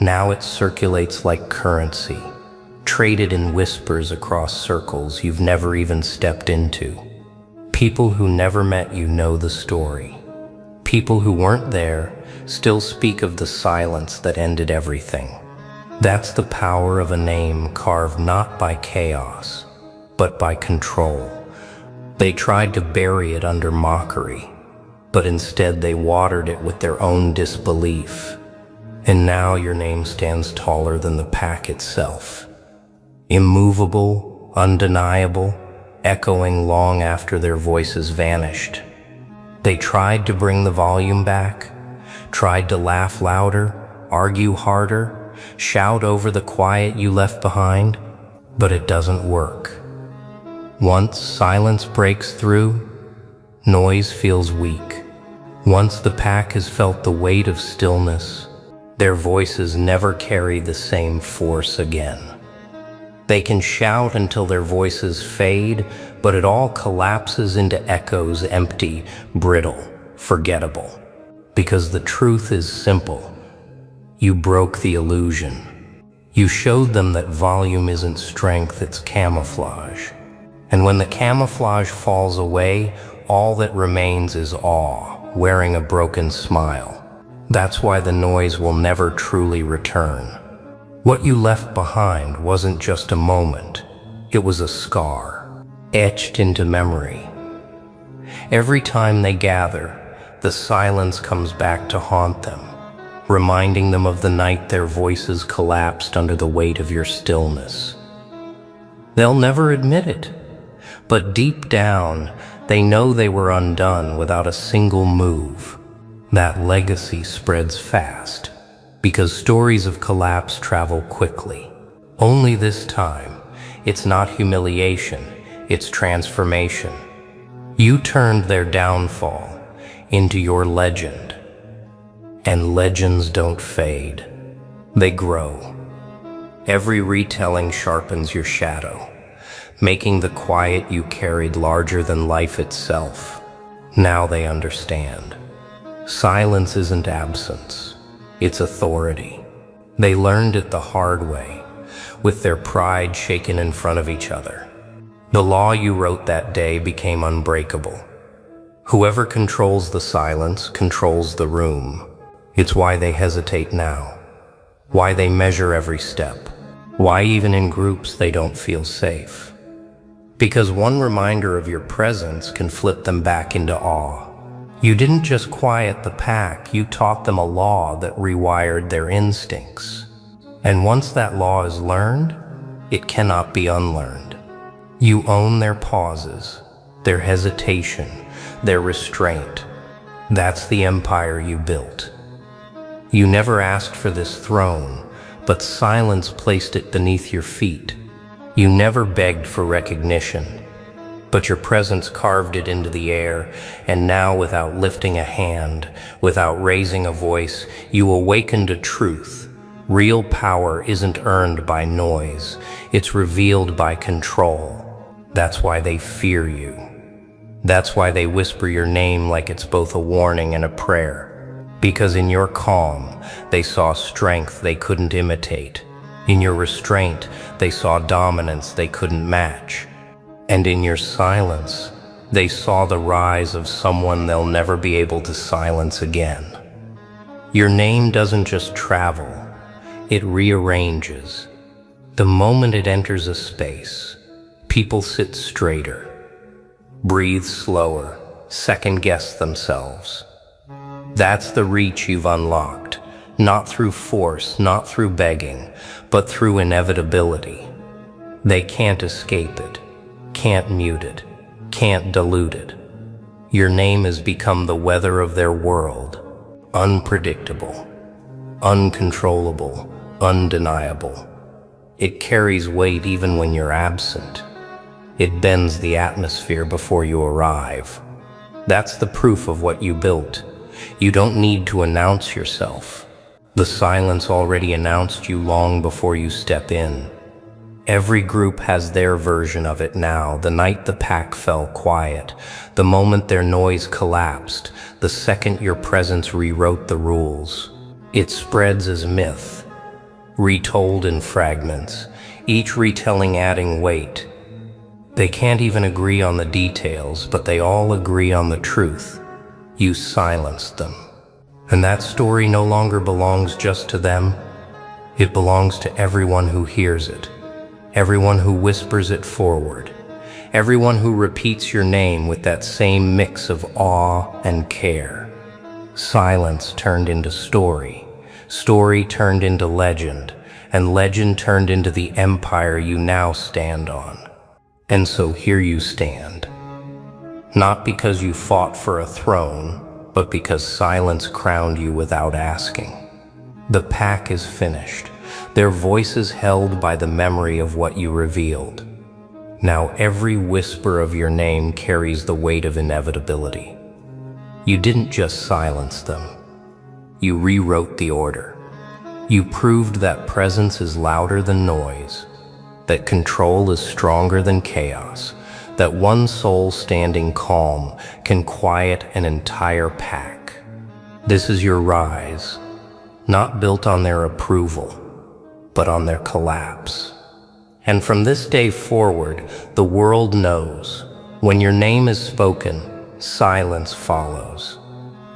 Now it circulates like currency, traded in whispers across circles you've never even stepped into. People who never met you know the story. People who weren't there still speak of the silence that ended everything. That's the power of a name carved not by chaos, but by control. They tried to bury it under mockery, but instead they watered it with their own disbelief. And now your name stands taller than the pack itself. Immovable, undeniable, echoing long after their voices vanished. They tried to bring the volume back, tried to laugh louder, argue harder, shout over the quiet you left behind, but it doesn't work. Once silence breaks through, noise feels weak. Once the pack has felt the weight of stillness, their voices never carry the same force again. They can shout until their voices fade, but it all collapses into echoes, empty, brittle, forgettable. Because the truth is simple. You broke the illusion. You showed them that volume isn't strength, it's camouflage. And when the camouflage falls away, all that remains is awe, wearing a broken smile. That's why the noise will never truly return. What you left behind wasn't just a moment, it was a scar, etched into memory. Every time they gather, the silence comes back to haunt them, reminding them of the night their voices collapsed under the weight of your stillness. They'll never admit it, but deep down, they know they were undone without a single move. That legacy spreads fast, because stories of collapse travel quickly. Only this time, it's not humiliation, it's transformation. You turned their downfall into your legend. And legends don't fade, they grow. Every retelling sharpens your shadow, making the quiet you carried larger than life itself. Now they understand. Silence isn't absence, it's authority. They learned it the hard way, with their pride shaken in front of each other. The law you wrote that day became unbreakable. Whoever controls the silence controls the room. It's why they hesitate now, why they measure every step, why even in groups they don't feel safe. Because one reminder of your presence can flip them back into awe. You didn't just quiet the pack, you taught them a law that rewired their instincts. And once that law is learned, it cannot be unlearned. You own their pauses, their hesitation, their restraint. That's the empire you built. You never asked for this throne, but silence placed it beneath your feet. You never begged for recognition, but your presence carved it into the air, and now without lifting a hand, without raising a voice, you awakened a truth. Real power isn't earned by noise, it's revealed by control. That's why they fear you. That's why they whisper your name like it's both a warning and a prayer. Because in your calm, they saw strength they couldn't imitate. In your restraint, they saw dominance they couldn't match. And in your silence, they saw the rise of someone they'll never be able to silence again. Your name doesn't just travel, it rearranges. The moment it enters a space, people sit straighter, breathe slower, second-guess themselves. That's the reach you've unlocked, not through force, not through begging, but through inevitability. They can't escape it. Can't mute it, can't dilute it. Your name has become the weather of their world, unpredictable, uncontrollable, undeniable. It carries weight even when you're absent. It bends the atmosphere before you arrive. That's the proof of what you built. You don't need to announce yourself. The silence already announced you long before you step in. Every group has their version of it now, the night the pack fell quiet, the moment their noise collapsed, the second your presence rewrote the rules. It spreads as myth, retold in fragments, each retelling adding weight. They can't even agree on the details, but they all agree on the truth. You silenced them. And that story no longer belongs just to them. It belongs to everyone who hears it, everyone who whispers it forward, everyone who repeats your name with that same mix of awe and care. Silence turned into story, story turned into legend, and legend turned into the empire you now stand on. And so here you stand. Not because you fought for a throne, but because silence crowned you without asking. The pack is finished, their voices held by the memory of what you revealed. Now every whisper of your name carries the weight of inevitability. You didn't just silence them. You rewrote the order. You proved that presence is louder than noise, that control is stronger than chaos, that one soul standing calm can quiet an entire pack. This is your rise, not built on their approval, but on their collapse. And from this day forward, the world knows, when your name is spoken, silence follows.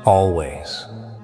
Always.